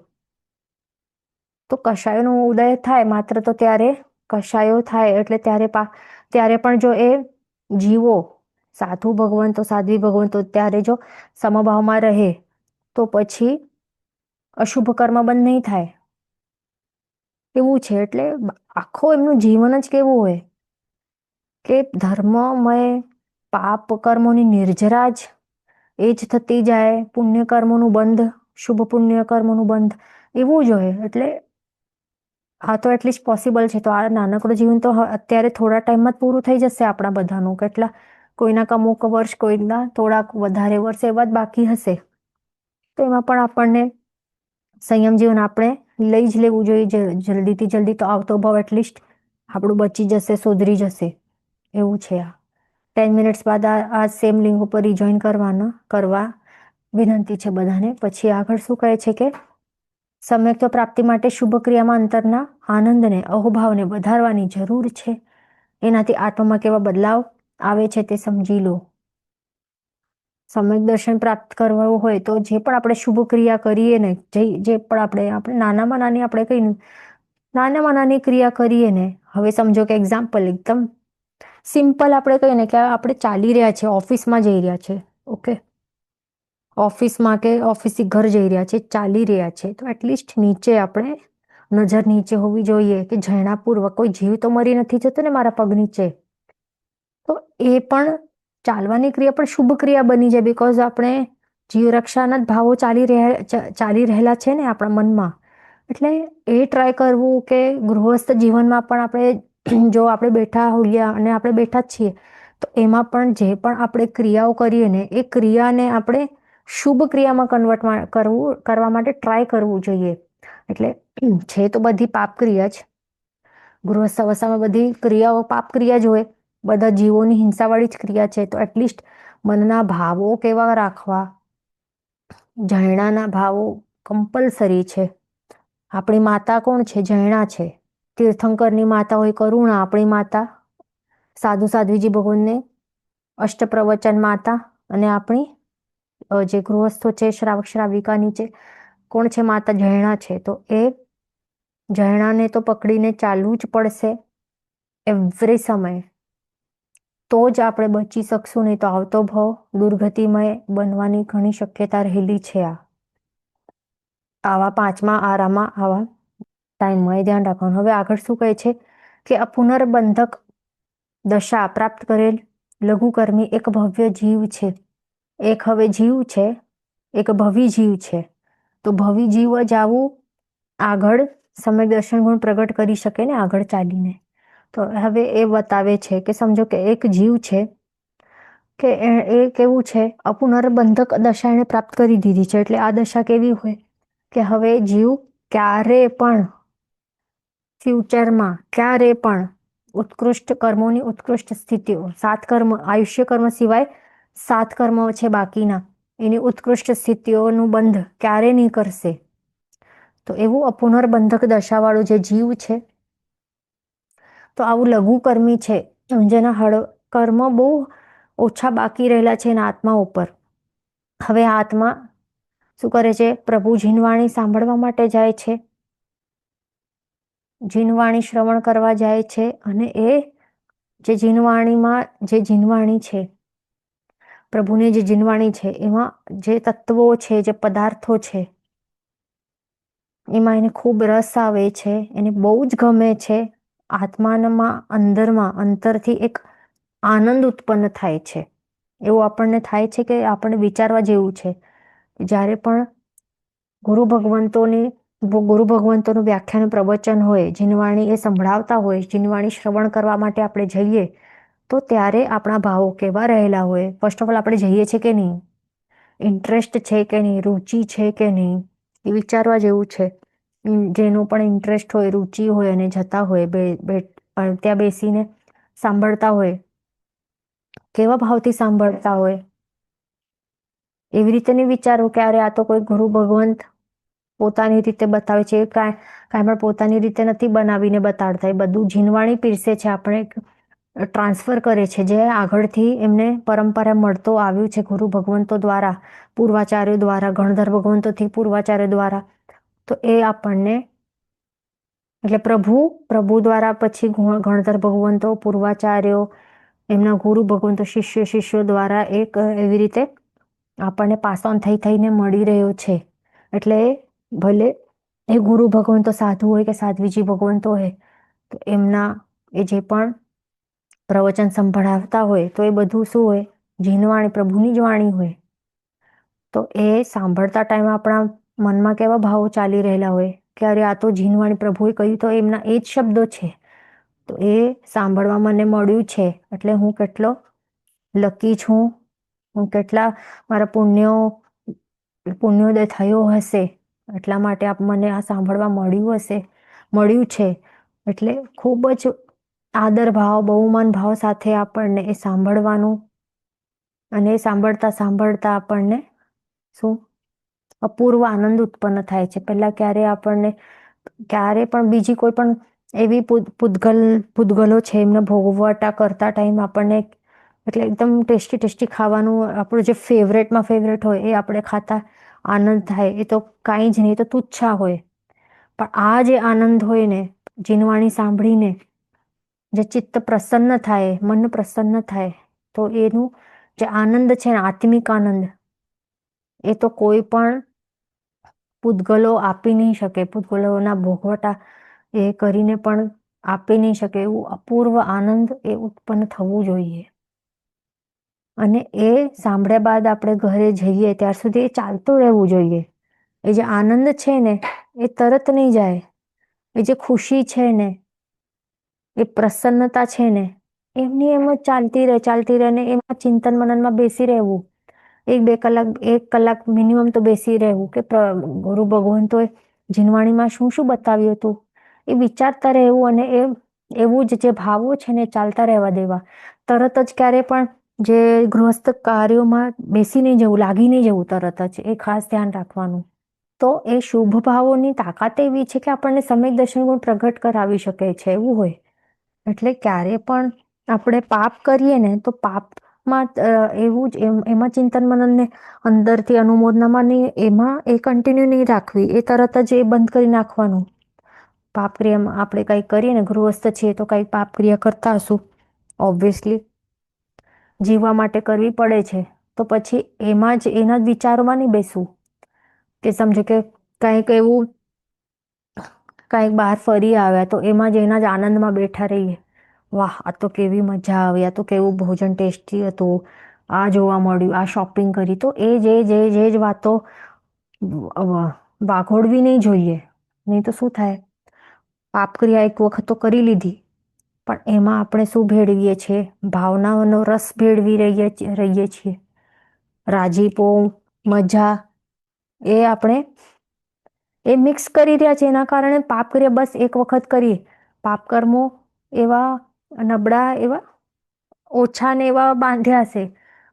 તો કશાયોનો ઉદય થાય માત્ર તો ત્યારે કશાયો થાય, એટલે ત્યારે પણ જો એ જીવો સાધુ ભગવંતો, સાધ્વી ભગવંતો ત્યારે જો સમભાવમાં રહે તો પછી અશુભ કર્મ બંધ નહીં થાય. એવું છે. એટલે આખું એમનું જીવન જ કેવું હોય કે ધર્મમય, પાપ કર્મોની નિર્જરા જ એ જ થતી જાય, પુણ્ય કર્મોનું બંધ, શુભ પુણ્ય કર્મોનું બંધ, એવું જ હોય. એટલે આ તો એટલીસ્ટ પોસિબલ છે. તો આ નાનકડું જીવન તો અત્યારે થોડા ટાઈમમાં જ પૂરું થઈ જશે આપણા બધાનું. કોઈના અમુક વર્ષ, કોઈના થોડાક વધારે વર્ષ એવા જ બાકી હશે. તો એમાં પણ આપણને સંયમ જીવન આપણે લઈ જ લેવું જોઈએ. જલ્દીથી જલ્દી તો આવતો ભાવ એટલીસ્ટ આપણું બચી જશે, સુધરી જશે. એવું છે. આ 10 મિનિટ્સ બાદ આ સેમ લિંક ઉપર રિજોઈન કરવા વિનંતી છે બધાને. પછી આગળ શું કહે છે કે સમ્યક્ત્વ પ્રાપ્તિ માટે શુભ ક્રિયામાં અંતરના આનંદને, અહોભાવને વધારવાની જરૂર છે. એનાથી આત્મામાં કેવા બદલાવ આવે છે તે સમજી લો. સમ્યક દર્શન પ્રાપ્ત કરવું હોય તો જે પણ આપણે શુભ ક્રિયા કરીએ ને, જે પણ આપણે નાનામાં નાની ક્રિયા કરીએ ને, હવે સમજો કે એક્ઝામ્પલ એકદમ સિમ્પલ આપણે કહીએ ને કે આપણે ચાલી રહ્યા છે, ઓફિસમાં જઈ રહ્યા છે, ઓકે, ઓફિસમાં કે ઓફિસથી ઘર જઈ રહ્યા છે, ચાલી રહ્યા છે, તો એટલીસ્ટ નીચે આપણે નજર નીચે હોવી જોઈએ કે જણાપૂર્વક કોઈ જીવ તો મરી નથી જતો ને મારા પગ નીચે. તો એ પણ ચાલવાની ક્રિયા પણ શુભ ક્રિયા બની જાય. બિકોઝ આપણે જીવરક્ષાના જ ભાવો ચાલી રહેલા છે ને આપણા મનમાં. એટલે એ ટ્રાય કરવું કે ગૃહસ્થ જીવનમાં પણ આપણે જો આપણે બેઠા હોઈએ અને આપણે બેઠા જ છીએ, તો એમાં પણ જે પણ આપણે ક્રિયાઓ કરીએ ને, એ ક્રિયાને આપણે શુભ ક્રિયામાં કરવા માટે ટ્રાય કરવું જોઈએ. એટલે છે તો બધી પાપ ક્રિયા જ, ગૃહસ્થ અવસ્થામાં બધી ક્રિયાઓ પાપ ક્રિયા જ હોય, બધા જીવોની હિંસાવાળી જ ક્રિયા છે. તો એટલીસ્ટ મનના ભાવો કેવા રાખવા, જૈણાના ભાવો કમ્પલસરી છે. આપણી માતા કોણ છે? જૈણા છે. તીર્થંકરની માતા હોય કરુણા, આપણી માતા સાધુ સાધ્વીજી ભગવાનને અષ્ટપ્રવચન માતા, અને આપણી જે ગૃહસ્થો છે શ્રાવક શ્રાવિકાની છે કોણ છે? માતા જૈણા છે. તો એ જૈણાને તો પકડીને ચાલવું જ પડશે એવરી સમય. તો જ આપણે બચી શકશું, નહીં તો આવતો ભાવ દુર્ગતિમય બનવાની ઘણી શક્યતા રહેલી છે. આવા 5મા આરામાં આવા ટાઈમમાં એ ધ્યાન રાખવાનું. હવે આગળ શું કહે છે કે આ પુનર્બંધક દશા પ્રાપ્ત કરેલ લઘુકર્મી એક ભવ્ય જીવ છે. એક હવે જીવ છે, એક ભવી જીવ છે. તો ભવી જીવ જ આવું આગળ સમ્યક દર્શન ગુણ પ્રગટ કરી શકે ને આગળ ચાલીને. તો હવે એ બતાવે છે કે સમજો કે એક જીવ છે કે એ કેવું છે, અપુનર્બંધક દશા એને પ્રાપ્ત કરી દીધી છે. એટલે આ દશા કેવી હોય કે હવે જીવ ક્યારે પણ ફ્યુચરમાં ક્યારે પણ ઉત્કૃષ્ટ કર્મોની ઉત્કૃષ્ટ સ્થિતિઓ, 7 કર્મ, આયુષ્ય કર્મ સિવાય 7 કર્મ છે બાકીના, એની ઉત્કૃષ્ટ સ્થિતિઓનું બંધ ક્યારે નહીં કરશે. તો એવું અપુનર્બંધક દશાવાળું જે જીવ છે, તો આવું લઘુકર્મી છે, જેના કર્મ બહુ ઓછા બાકી રહેલા છે એના આત્મા ઉપર. હવે આ આત્મા શું કરે છે? પ્રભુ જીનવાણી સાંભળવા માટે જાય છે, જીનવાણી શ્રવણ કરવા જાય છે. અને એ જે જીનવાણીમાં જે જીનવાણી છે, પ્રભુની જે જીનવાણી છે, એમાં જે તત્વો છે, જે પદાર્થો છે, એમાં એને ખૂબ રસ આવે છે, એને બહુ જ ગમે છે. આત્મામાં અંદરમાં અંતરથી એક આનંદ ઉત્પન્ન થાય છે. એવું આપણને થાય છે કે આપણને વિચારવા જેવું છે. જ્યારે પણ ગુરુ ભગવંતોનું વ્યાખ્યાન પ્રવચન હોય, જીનવાણી એ સંભળાવતા હોય, જીનવાણી શ્રવણ કરવા માટે આપણે જઈએ, તો ત્યારે આપણા ભાવો કેવા રહેલા હોય? ફર્સ્ટ ઓફ ઓલ આપણે જઈએ છીએ કે નહીં? ઇન્ટરેસ્ટ છે કે નહીં? રુચિ છે કે નહીં? એ વિચારવા જેવું છે. જેનો પણ ઇન્ટરેસ્ટ હોય, રુચિ હોય અને જતા હોય, ત્યાં બેસીને સાંભળતા હોય, કેવા ભાવથી સાંભળતા હોય? એવી રીતે નહીં વિચારો કે અરે આ તો કોઈ ગુરુ ભગવંત પોતાની રીતે બતાવે છે. કાંઈ પણ પોતાની રીતે નથી બનાવીને બતાડતા. એ બધું જીનવાણી પીરસે છે, આપણે ટ્રાન્સફર કરે છે, જે આગળથી એમને પરંપરા મળતો આવ્યું છે ગુરુ ભગવંતો દ્વારા, પૂર્વાચાર્યો દ્વારા, ગણધર ભગવંતોથી પૂર્વાચાર્યો દ્વારા. તો એ આપણને એટલે પ્રભુ દ્વારા પછી ગણધર ભગવંતો, પૂર્વાચાર્યો, એમના ગુરુ ભગવંતો, શિષ્યો દ્વારા એક એવી રીતે આપણને પાસ ઓન થઈને મળી રહ્યો છે. એટલે ભલે એ ગુરુ ભગવંતો સાધુ હોય કે સાધ્વીજી ભગવંતો હોય, તો એમના એ જે પણ પ્રવચન સંભળાવતા હોય, તો એ બધું શું હોય? જીનવાણી, પ્રભુની જ વાણી હોય. તો એ સાંભળતા ટાઈમે આપણા મનમાં કેવા ભાવો ચાલી રહેલા હોય કે અરે આ તો જીનવાણી, પ્રભુએ કહ્યું તો એમના એ જ શબ્દો છે. તો એ સાંભળવા મને મળ્યું છે, એટલે હું કેટલો લકી છું, હું કેટલા મારા પુણ્યોદય થયો હશે, એટલા માટે મને આ સાંભળવા મળ્યું છે. એટલે ખૂબ જ આદર ભાવ, બહુમાન ભાવ સાથે આપણને એ સાંભળવાનું, અને સાંભળતા સાંભળતા આપણને શું અપૂર્વ આનંદ ઉત્પન્ન થાય છે. પહેલા ક્યારે પણ બીજી કોઈ પણ એવી પૂતગલો છે, એમને ભોગવટા કરતા ટાઈમ આપણને એટલે એકદમ ટેસ્ટી ખાવાનું, આપણું જે ફેવરેટમાં ફેવરેટ હોય એ આપણે ખાતા આનંદ થાય, એ તો કાંઈ જ નહીં, એ તો તુચ્છા હોય. પણ આ જે આનંદ હોય ને, જીનવાણી સાંભળીને જે ચિત્ત પ્રસન્ન થાય, મન પ્રસન્ન થાય, તો એનું જે આનંદ છે ને, આત્મિક આનંદ, એ તો કોઈ પણ પૂતગલો આપી નહીં શકે. પૂતગલોના ભોગવટા એ કરીને પણ આપી નહીં શકે. એવું અપૂર્વ આનંદ એ ઉત્પન્ન થવું જોઈએ. અને એ સાંભળ્યા બાદ આપણે ઘરે જઈએ ત્યાર સુધી એ ચાલતું રહેવું જોઈએ. એ જે આનંદ છે ને, એ તરત નહીં જાય. એ જે ખુશી છે ને, એ પ્રસન્નતા છે ને, એમની એમ જ ચાલતી રહે ને એમાં ચિંતન મનનમાં બેસી રહેવું. 1 કલાક મિનિમમ તો બેસી રહેવું કે ગુરુ ભગવંતોએ જીનવાણીમાં શું શું બતાવ્યું હતું, એ વિચારતા રહેવું. અને એવું જ જે ભાવો છે ને, ચાલતા રહેવા દેવા. તરત જ ક્યારે પણ જે ગૃહસ્થ કાર્યોમાં બેસી નહીં જવું, લાગી નહીં જવું તરત જ. એ ખાસ ધ્યાન રાખવાનું. તો એ શુભ ભાવોની તાકાત એવી છે કે આપણને સમ્યક દર્શન ગુણ પ્રગટ કરાવી શકે છે, એવું હોય. એટલે ક્યારે પણ આપણે પાપ કરીએ ને, તો પાપમાં એવું જ એમાં ચિંતન મનનને અંદરથી અનુમોદનામાં નહીં, એમાં એ કન્ટિન્યુ નહીં રાખવી. એ તરત જ એ બંધ કરી નાખવાનું. પાપ ક્રિયામાં આપણે કંઈક કરીએ ને, ગૃહસ્થ છીએ તો કંઈક પાપ ક્રિયા કરતા હશું, ઓબ્વિયસલી જીવવા માટે કરવી પડે છે. તો પછી એના જ વિચારોમાં નહીં બેસવું. કે સમજો કે કંઈક બહાર ફરી આવ્યા, તો એના જ આનંદમાં બેઠા રહીએ. વાહ, આ તો કેવી મજા આવી, આ તો કેવું ભોજન ટેસ્ટી હતું, આ જોવા મળ્યું, આ શોપિંગ કરી. તો એ જ વાતો વાઘોડવી નહીં જોઈએ. નહીં તો શું થાય? પાપ ક્રિયા એક વખત તો કરી લીધી, પણ એમાં આપણે શું ભેળવીએ છીએ? ભાવનાઓનો રસ ભેળવી રહીએ છીએ. રાજીપો, મજા, એ આપણે એ મિક્સ કરી રહ્યા છે. એના કારણે પાપ ક્રિયા બસ એક વખત કરીએ. પાપ કર્મો એવા નબળા, એવા ઓછા ને એવા બાંધ્યા છે.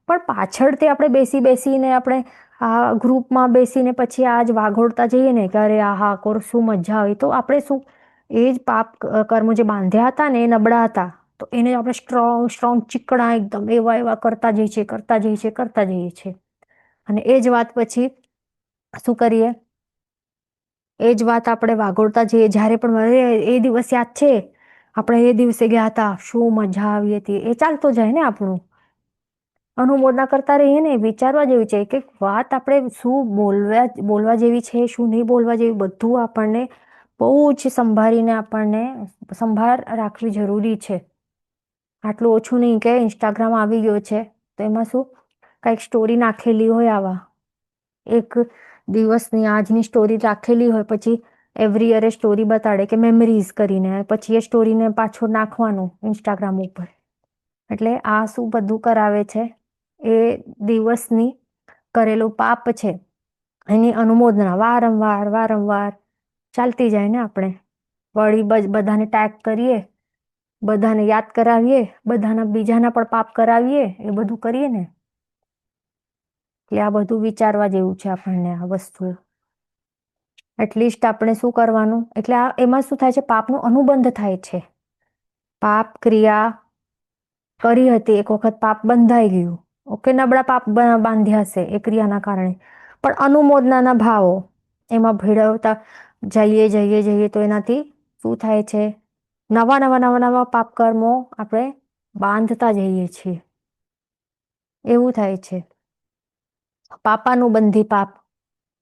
પણ પાછળથી આપણે બેસીને આપણે આ ગ્રુપમાં બેસીને પછી આ જ વાઘોડતા જઈએ ને કે અરે આહા કોર શું મજા આવી. તો આપણે શું એ જ પાપ કર્મો જે બાંધ્યા હતા ને, એ નબળા હતા. તો એને આપણે સ્ટ્રોંગ સ્ટ્રોંગ ચીકણા એકદમ એવા એવા કરતા જઈએ છીએ, કરતા જઈએ છીએ, કરતા જઈએ છીએ. અને એ જ વાત પછી શું કરીએ, એ જ વાત આપણે વાગોળતા જઈએ. જ્યારે પણ એ દિવસ યાદ છે, આપણે એ દિવસે ગયા હતા, શું મજા આવી હતી, એ ચાલતો જાય ને આપણું. અનુમોદના કરતા રહીએ ને, વિચારવા જેવી છે કે વાત આપણે શું બોલવા જેવી છે, શું નહીં બોલવા જેવી, બધું આપણને બહુ જ સંભાળીને આપણને સંભાળ રાખવી જરૂરી છે. આટલું ઓછું નહીં કે ઇન્સ્ટાગ્રામ આવી ગયો છે, તો એમાં શું કંઈક સ્ટોરી નાખેલી હોય, આવા એક દિવસની આજની સ્ટોરી રાખેલી હોય, પછી એવરી યરે સ્ટોરી બતાડે કે મેમરીઝ કરીને, પછી એ સ્ટોરીને પાછું નાખવાનું ઇન્સ્ટાગ્રામ ઉપર. એટલે આ શું બધું કરાવે છે, એ દિવસની કરેલું પાપ છે, એની અનુમોદના વારંવાર વારંવાર ચાલતી જાય ને. આપણે વળી બધાને ટેગ કરીએ, બધાને યાદ કરાવીએ, બધાના બીજાના પણ પાપ કરાવીએ, એ બધું કરીએ ને. એટલે આ બધું વિચારવા જેવું છે આપણને આ વસ્તુ. એટલીસ્ટ આપણે શું કરવાનું, એટલે એમાં શું થાય છે, પાપનો અનુબંધ થાય છે. પાપ ક્રિયા કરી હતી, એક વખત પાપ બંધાઈ ગયું, ઓકે, નબળા પાપ બાંધ્યા હશે એ ક્રિયાના કારણે, પણ અનુમોદનાના ભાવો એમાં ભેળવતા જઈએ જઈએ જઈએ તો એનાથી શું થાય છે, નવા નવા નવા નવા પાપ કર્મો આપણે બાંધતા જઈએ છીએ. એવું થાય છે. પાપાનું બંધી પાપ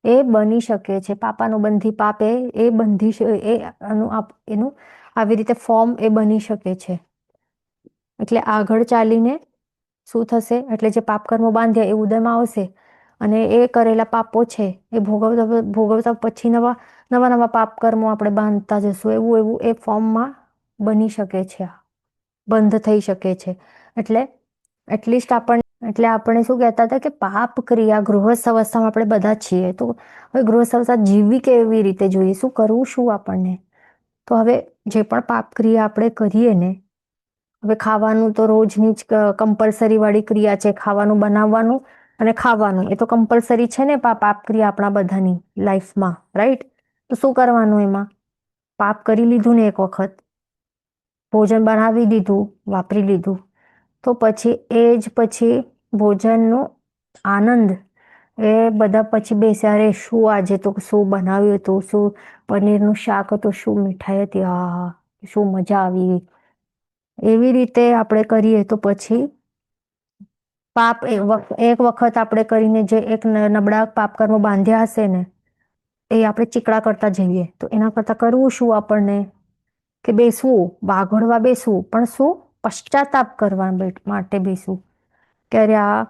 એ બની શકે છે. પાપાનું બંધી પાપ એ બંધી એનું આવી રીતે ફોર્મ એ બની શકે છે. એટલે આગળ ચાલીને શું થશે, એટલે જે પાપ કર્મો બાંધ્યા એ ઉદયમાં આવશે, અને એ કરેલા પાપો છે એ ભોગવતા ભોગવતા પછી નવા નવા નવા પાપ કર્મો આપણે બાંધતા જશું. એવું એવું એ ફોર્મમાં બની શકે છે, બંધ થઈ શકે છે. એટલે એટલીસ્ટ આપણે શું કહેતા હતા કે પાપ ક્રિયા ગૃહસ્થ અવસ્થામાં આપણે બધા છીએ. તો હવે ગૃહસ્થ અવસ્થા જીવવી કેવી રીતે જોઈએ, શું કરવું, શું આપણને. તો હવે જે પણ પાપ ક્રિયા આપણે કરીએ ને, હવે ખાવાનું તો રોજની જ કમ્પલસરી વાળી ક્રિયા છે, ખાવાનું બનાવવાનું અને ખાવાનું, એ તો કમ્પલસરી છે ને પાપ ક્રિયા આપણા બધાની લાઈફમાં, રાઈટ? તો શું કરવાનું, એમાં પાપ કરી લીધું ને એક વખત, ભોજન બનાવી દીધું, વાપરી લીધું, તો પછી એ જ પછી ભોજનનો આનંદ એ બધા પછી બેસે, અરે શું આજે તો શું બનાવ્યું હતું, શું પનીરનું શાક હતું, શું મીઠાઈ હતી, આ શું મજા આવી. એવી રીતે આપણે કરીએ તો પછી પાપ એક વખત આપણે કરીને જે એક નબળા પાપ કર્મ બાંધ્યા હશે ને, એ આપણે ચીકણા કરતા જઈએ. તો એના કરતાં કરવું શું આપણને, કે બેસવું, વાઘોડવા બેસવું, પણ શું પશ્ચાતાપ કરવા માટે બેસવું. કે અરે આ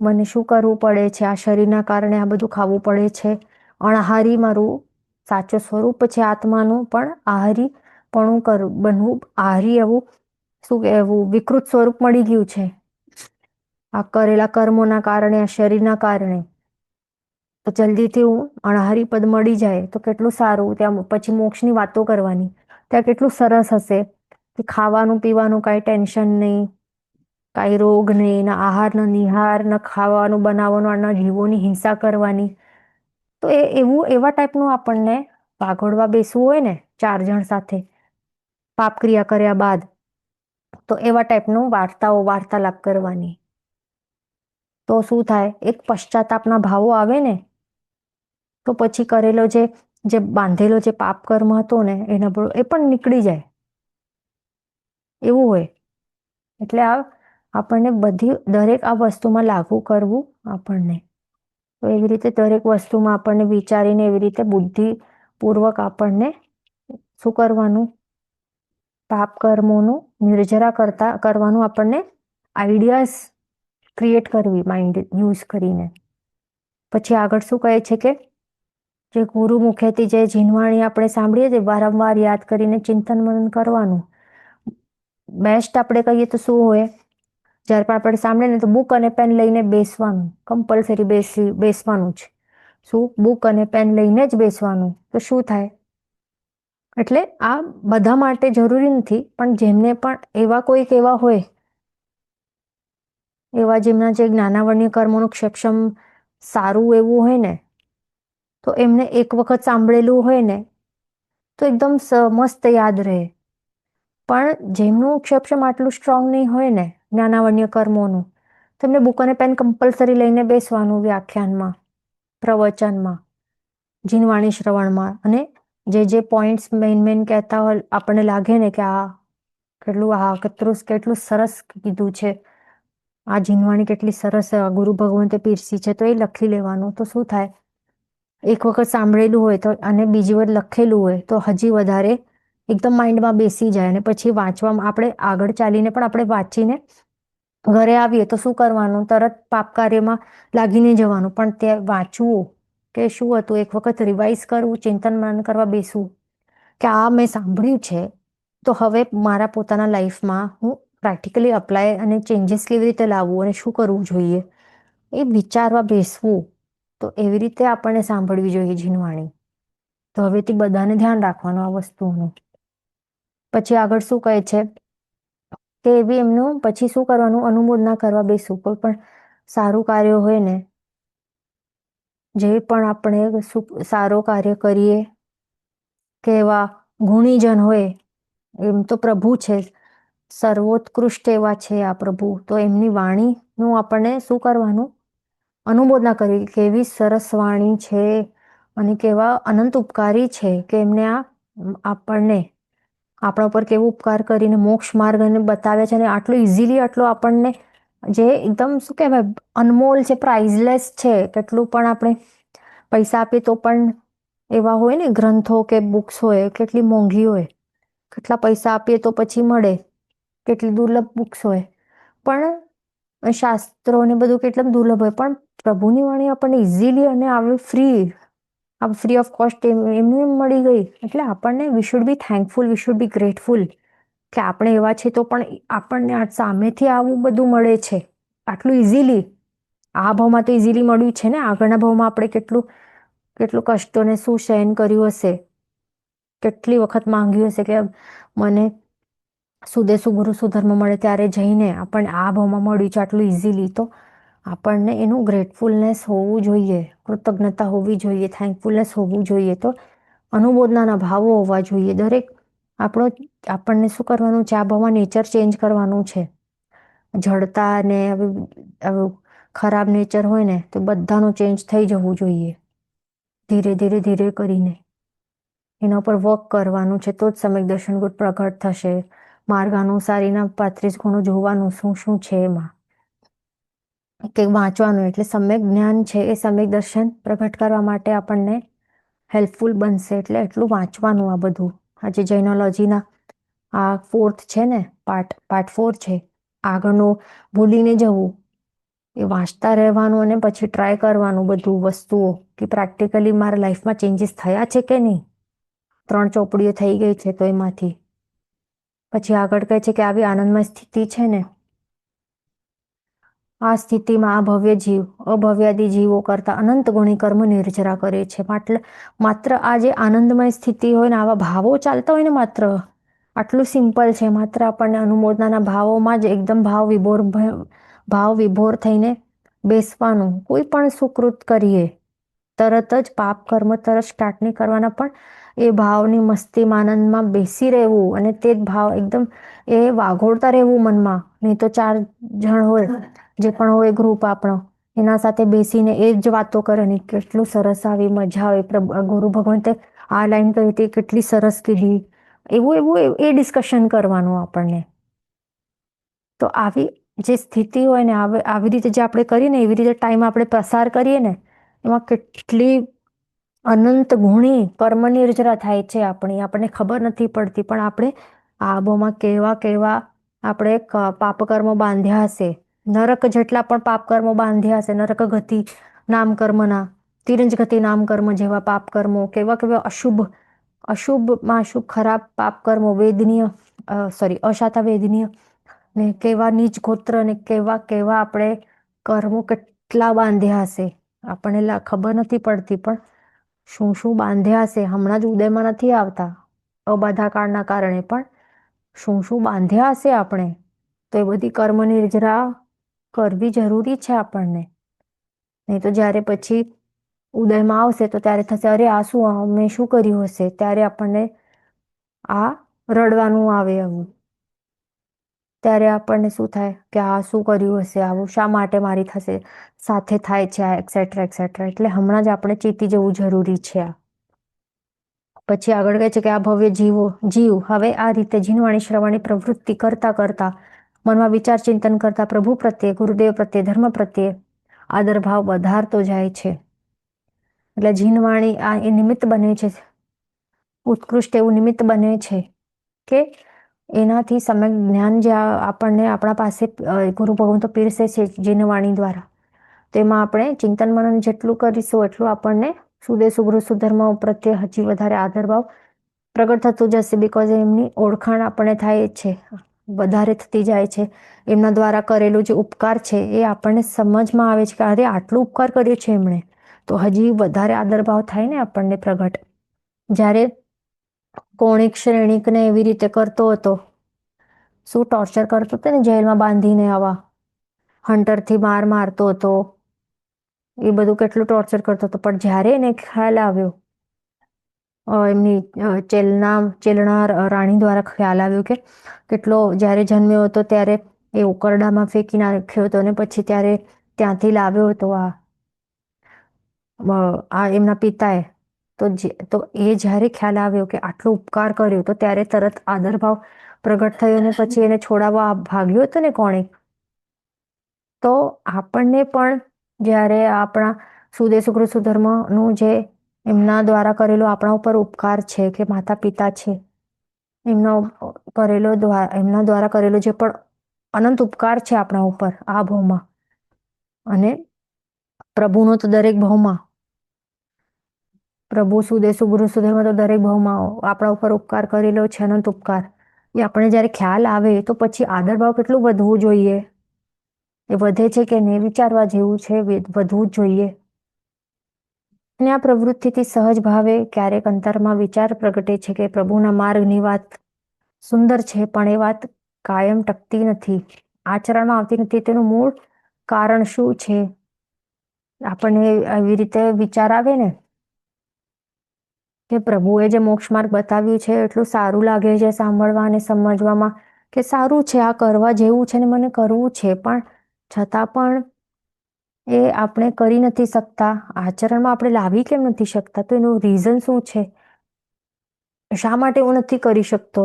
મને શું કરવું પડે છે, આ શરીરના કારણે આ બધું ખાવું પડે છે. અણહારી મારું સાચું સ્વરૂપ છે આત્માનું, પણ આહારી પણ બનવું, આહારી એવું શું કહેવું, વિકૃત સ્વરૂપ મળી ગયું છે આ કરેલા કર્મોના કારણે, આ શરીરના કારણે. તો જલ્દીથી હું અણહારી પદ મળી જાય તો કેટલું સારું. ત્યાં પછી મોક્ષની વાતો કરવાની, ત્યાં કેટલું સરસ હશે કે ખાવાનું પીવાનું કાંઈ ટેન્શન નહીં, કાંઈ રોગ નહીં, ના આહાર ન નિહાર, ન ખાવાનું બનાવવાનું, ના જીવોની હિંસા કરવાની. તો એવા ટાઈપનું આપણને વાઘોડવા બેસવું હોય ને 4 જણ સાથે પાપ ક્રિયા કર્યા બાદ, તો એવા ટાઈપનું વાર્તાલાપ કરવાની. તો શું થાય, એક પશ્ચાતાપના ભાવો આવે ને, તો પછી કરેલો જે બાંધેલો જે પાપ કર્મ હતો ને એ પણ નીકળી જાય, એવું હોય. એટલે આપણને દરેક આ વસ્તુમાં લાગુ કરવું આપણને. તો એવી રીતે દરેક વસ્તુમાં આપણને વિચારીને, એવી રીતે બુદ્ધિપૂર્વક આપણને શું કરવાનું, પાપ કર્મોનું નિર્જરા કરવાનું આપણને આઈડિયાઝ ક્રિએટ કરવી માઇન્ડ યુઝ કરીને. પછી આગળ શું કહે છે કે જે ગુરુ મુખેથી જે ઝીણવાણી આપણે સાંભળીએ છીએ, વારંવાર યાદ કરીને ચિંતન મનન કરવાનું. બેસ્ટ આપણે કહીએ તો શું હોય, જ્યારે પણ આપણે સાંભળીએ ને તો બુક અને પેન લઈને બેસવાનું, કમ્પલસરી બેસવાનું જ. શું, બુક અને પેન લઈને જ બેસવાનું. તો શું થાય, એટલે આ બધા માટે જરૂરી નથી, પણ જેમને પણ એવા હોય, એવા જેમના જે જ્ઞાનાવર્ણ્ય કર્મોનું ક્ષેક્ષમ સારું એવું હોય ને, તો એમને એક વખત સાંભળેલું હોય ને તો એકદમ મસ્ત યાદ રહે. પણ જેમનું ક્ષેપક્ષમ આટલું સ્ટ્રોંગ નહીં હોય ને જ્ઞાનાવન્ય કર્મોનું, તેમને બુક અને પેન કમ્પલસરી લઈને બેસવાનું વ્યાખ્યાનમાં, પ્રવચનમાં, જીનવાણી શ્રવણમાં, અને જે પોઈન્ટ્સ મેઇન કહેતા હોય આપણને લાગે ને કે કેટલું સરસ કીધું છે, આ જીનવાણી કેટલી સરસ ગુરુ ભગવંતે પીરસી છે, તો એ લખી લેવાનું. તો શું થાય, એક વખત સાંભળેલું હોય તો અને બીજી વાર લખેલું હોય તો હજી વધારે એકદમ માઇન્ડમાં બેસી જાય. અને પછી વાંચવામાં આપણે આગળ ચાલીને પણ આપણે વાંચીને ઘરે આવીએ તો શું કરવાનું, તરત પાપ કાર્યમાં લાગીને જવાનું. પણ તે વાંચવું કે શું હતું, એક વખત રિવાઇઝ કરવું, ચિંતન મનન કરવા બેસવું કે આ મેં સાંભળ્યું છે, તો હવે મારા પોતાના લાઈફમાં હું પ્રેક્ટિકલી અપ્લાય અને ચેન્જીસ કેવી રીતે લાવવું અને શું કરવું જોઈએ, એ વિચારવા બેસવું. તો એવી રીતે આપણને સાંભળવી જોઈએ જીનવાણી. તો હવેથી બધાને ધ્યાન રાખવાનું આ વસ્તુનું. પછી આગળ શું કહે છે કે એવી એમનું પછી શું કરવાનું, અનુમોદના કરવા બેસવું. કોઈ પણ સારું કાર્ય હોય ને, જે પણ આપણે સારો કાર્ય કરીએ કે એવા ગુણીજન હોય, એમ તો પ્રભુ છે, સર્વોત્કૃષ્ટ એવા છે આ પ્રભુ, તો એમની વાણીનું આપણને શું કરવાનું, અનુમોદના કરવી. કેવી સરસ વાણી છે અને કેવા અનંત ઉપકારી છે કે એમને આપણને આપણા ઉપર કેવો ઉપકાર કરીને મોક્ષ માર્ગને બતાવે છે, અને આટલું ઇઝીલી આટલો આપણને જે એકદમ શું કહેવાય અનમોલ છે, પ્રાઇઝલેસ છે. કેટલું પણ આપણે પૈસા આપીએ તો પણ એવા હોય ને ગ્રંથો કે બુક્સ હોય, કેટલી મોંઘી હોય, કેટલા પૈસા આપીએ તો પછી મળે, કેટલી દુર્લભ બુક્સ હોય. પણ શાસ્ત્રોને બધું કેટલું દુર્લભ હોય, પણ પ્રભુની વાણી આપણને ઇઝીલી અને આવી ફ્રી ઓફ કોસ્ટ એમને મળી ગઈ. એટલે આપણને we should be thankful, we should be grateful કે આપણે એવા છે તો પણ આપણને આ સામેથી આવું બધું મળે છે આટલું ઇઝીલી. આ ભાવમાં તો ઇઝીલી મળ્યું છે ને, આગળના ભાવમાં આપણે કેટલું કષ્ટોને શું સહન કર્યું હશે, કેટલી વખત માંગ્યું હશે કે મને સુદેશુ ગુરુ સુધર્મ મળે, ત્યારે જઈને આપણને આ ભાવમાં મળ્યું છે આટલું ઇઝીલી. તો આપણને એનું ગ્રેટફુલનેસ હોવું જોઈએ, કૃતજ્ઞતા હોવી જોઈએ, થેન્કફુલનેસ હોવું જોઈએ. તો અનુમોદનાના ભાવો હોવા જોઈએ. દરેક આપણને શું કરવાનું છે, આ ભાવમાં નેચર ચેન્જ કરવાનું છે. જડતા ને ખરાબ નેચર હોય ને તો બધાનું ચેન્જ થઈ જવું જોઈએ, ધીરે ધીરે ધીરે કરીને એના પર વર્ક કરવાનું છે. તો જ સમ્યક દર્શન ગુણ પ્રગટ થશે. માર્ગાનુસારીના 35 ગુણો જોવાનું શું શું છે એમાં, કે વાંચવાનું. એટલે સમ્યક જ્ઞાન છે એ સમ્યક દર્શન પ્રગટ કરવા માટે આપણને હેલ્પફુલ બનશે. એટલે એટલું વાંચવાનું આ બધું. આજે જૈનોલોજીના આ 4th છે ને, પાર્ટ 4 છે. આગળનું ભૂલીને જવું, એ વાંચતા રહેવાનું અને પછી ટ્રાય કરવાનું બધું વસ્તુઓ કે પ્રેક્ટિકલી મારા લાઈફમાં ચેન્જીસ થયા છે કે નહીં. 3 ચોપડીઓ થઈ ગઈ છે તો એમાંથી પછી આગળ કહે છે કે આવી આનંદમય સ્થિતિ છે ને, આ સ્થિતિમાં આ ભવ્ય જીવ અભવ્યાદી જીવો કરતા અનંત ગુણી કર્મ નિર્જરા કરે છે. માત્ર આ જે આનંદમય સ્થિતિ હોય ને, આવા ભાવો ચાલતા હોય ને, માત્ર આટલું સિમ્પલ છે. માત્ર આપણને અનુમોદનાના ભાવોમાં જ એકદમ ભાવ વિભોર થઈને બેસવાનું. કોઈ પણ સુકૃત કરીએ તરત જ પાપ કર્મ તરત સ્ટાર્ટ નહીં કરવાના, પણ એ ભાવની મસ્તીમાં આનંદમાં બેસી રહેવું અને તે જ ભાવ એકદમ એ વાઘોળતા રહેવું મનમાં. નહીં તો 4 જણ હોય, જે પણ હોય ગ્રુપ આપણો, એના સાથે બેસીને એ જ વાતો કરવાની. કેટલું સરસ આવી મજા આવે, ગુરુ ભગવંતે આ લાઈન કહી હતી કેટલી સરસ કીધી, એવું એ ડિસ્કશન કરવાનું આપણને. તો આવી જે સ્થિતિ હોય ને, આવી રીતે જે આપણે કરીએ ને, એવી રીતે ટાઈમ આપણે પસાર કરીએ ને, એમાં કેટલી અનંત ગુણી કર્મ નિર્જરા થાય છે આપણને ખબર નથી પડતી. પણ આપણે આબોમાં કેવા આપણે પાપકર્મો બાંધ્યા હશે, નરક જેટલા પણ પાપકર્મો બાંધ્યા હશે, નરક ગતિ નામ કર્મના, તિરંજ ગતિ નામ કર્મ જેવા પાપકર્મો, કેવા અશુભમાં અશુભ ખરાબ પાપકર્મો, અશાતા વેદનીય ને, કેવા નીચ ગોત્ર ને કેવા આપણે કર્મો કેટલા બાંધ્યા હશે. આપણને ખબર નથી પડતી, પણ શું બાંધ્યા હશે હમણાં જ ઉદયમાં નથી આવતા અબાધા કાળના કારણે, પણ શું બાંધ્યા હશે આપણે. તો એ બધી કર્મ નિર્જરા કરવી જરૂરી છે આપણને. નહીં તો જ્યારે પછી ઉદયમાં આવશે તો ત્યારે થશે, અરે આ શું મેં શું કર્યું હશે, ત્યારે આપણને આ રડવાનું આવે. આવું ત્યારે આપણને શું થાય કે આ શું કર્યું હશે, આવું શા માટે મારી સાથે થાય છે, આ એક્સેટ્રા એક્સેટ્રા. એટલે હમણાં જ આપણે ચેતી જવું જરૂરી છે. પછી આગળ કહે છે કે આ ભવ્ય જીવ હવે આ રીતે જીનવાણી શ્રવણની પ્રવૃત્તિ કરતા કરતા મનમાં વિચાર ચિંતન કરતા પ્રભુ પ્રત્યે, ગુરુદેવ પ્રત્યે, ધર્મ પ્રત્યે આદર ભાવ વધારતો જાય છે. એટલે જીનવાણી આ એ નિમિત્ત બને છે, ઉત્કૃષ્ટ એવું નિમિત્ત બને છે કે એનાથી સમ્યક જ્ઞાન જે આપણને આપણા પાસે ગુરુ ભગવંતો પીરસે છે જીનવાણી દ્વારા, તેમાં આપણે ચિંતન મનન જેટલું કરીશું એટલું આપણને સુદે સુગૃહ સુધર્મ પ્રત્યે હજી વધારે આદરભાવ પ્રગટ થતું જશે. બિકોઝ એમની ઓળખાણ આપણને થાય છે, વધારે થતી જાય છે. એમના દ્વારા કરેલું જે ઉપકાર છે એ આપણને સમજમાં આવે છે કે અરે આટલું ઉપકાર કર્યો છે એમણે, તો હજી વધારે આદરભાવ થાય ને આપણને પ્રગટ. જ્યારે કોણિક શ્રેણિકને એવી રીતે કરતો હતો, શું ટોર્ચર કરતો હતો ને, જેલમાં બાંધીને આવા હન્ટરથી મારતો હતો, એ બધું કેટલું ટોર્ચર કરતો હતો. પણ જ્યારે એને ખ્યાલ આવ્યો, એમની ચેલણા રાણી દ્વારા ખ્યાલ આવ્યો કે કેટલો જ્યારે જન્મ્યો હતો ત્યારે એ ઉકરડામાં ફેંકી નાખ્યો હતો અને પછી ત્યારે ત્યાંથી લાવ્યો હતો આ એમના પિતાએ, તો એ જ્યારે ખ્યાલ આવ્યો કે આટલો ઉપકાર કર્યો, તો ત્યારે તરત આદરભાવ પ્રગટ થયો અને પછી એને છોડાવવા ભાગ્યો હતો ને કોણે. તો આપણને પણ જ્યારે આપણા સુદે સુગૃહ સુધર્મનું જે એમના દ્વારા કરેલો આપણા ઉપર ઉપકાર છે કે માતા પિતા છે, એમના દ્વારા કરેલો જે પણ અનંત ઉપકાર છે આપણા ઉપર આ ભાવમાં, અને પ્રભુનો તો દરેક ભાવમાં, પ્રભુ સુદે સુગૃહ સુધર્મ તો દરેક ભાવમાં આપણા ઉપર ઉપકાર કરેલો છે, અનંત ઉપકાર. એ આપણે જ્યારે ખ્યાલ આવે તો પછી આદરભાવ કેટલું વધવું જોઈએ, એ વધે છે કે નહીં વિચારવા જેવું છે, વધવું જ જોઈએ. અને આ પ્રવૃત્તિથી સહજ ભાવે ક્યારેક અંતરમાં વિચાર પ્રગટે છે કે પ્રભુના માર્ગની વાત સુંદર છે, પણ એ વાત કાયમ ટકતી નથી, આચરણમાં આવતી નથી. તેનું મૂળ કારણ શું છે? આપણને આવી રીતે વિચાર આવે ને કે પ્રભુએ જે મોક્ષ માર્ગ બતાવ્યું છે એટલું સારું લાગે છે સાંભળવા અને સમજવામાં, કે સારું છે, આ કરવા જેવું છે ને મને કરવું છે, પણ છતાં પણ એ આપણે કરી નથી શકતા, આચરણમાં આપણે લાવી કેમ નથી શકતા? તો એનું રીઝન શું છે? શા માટે હું નથી કરી શકતો?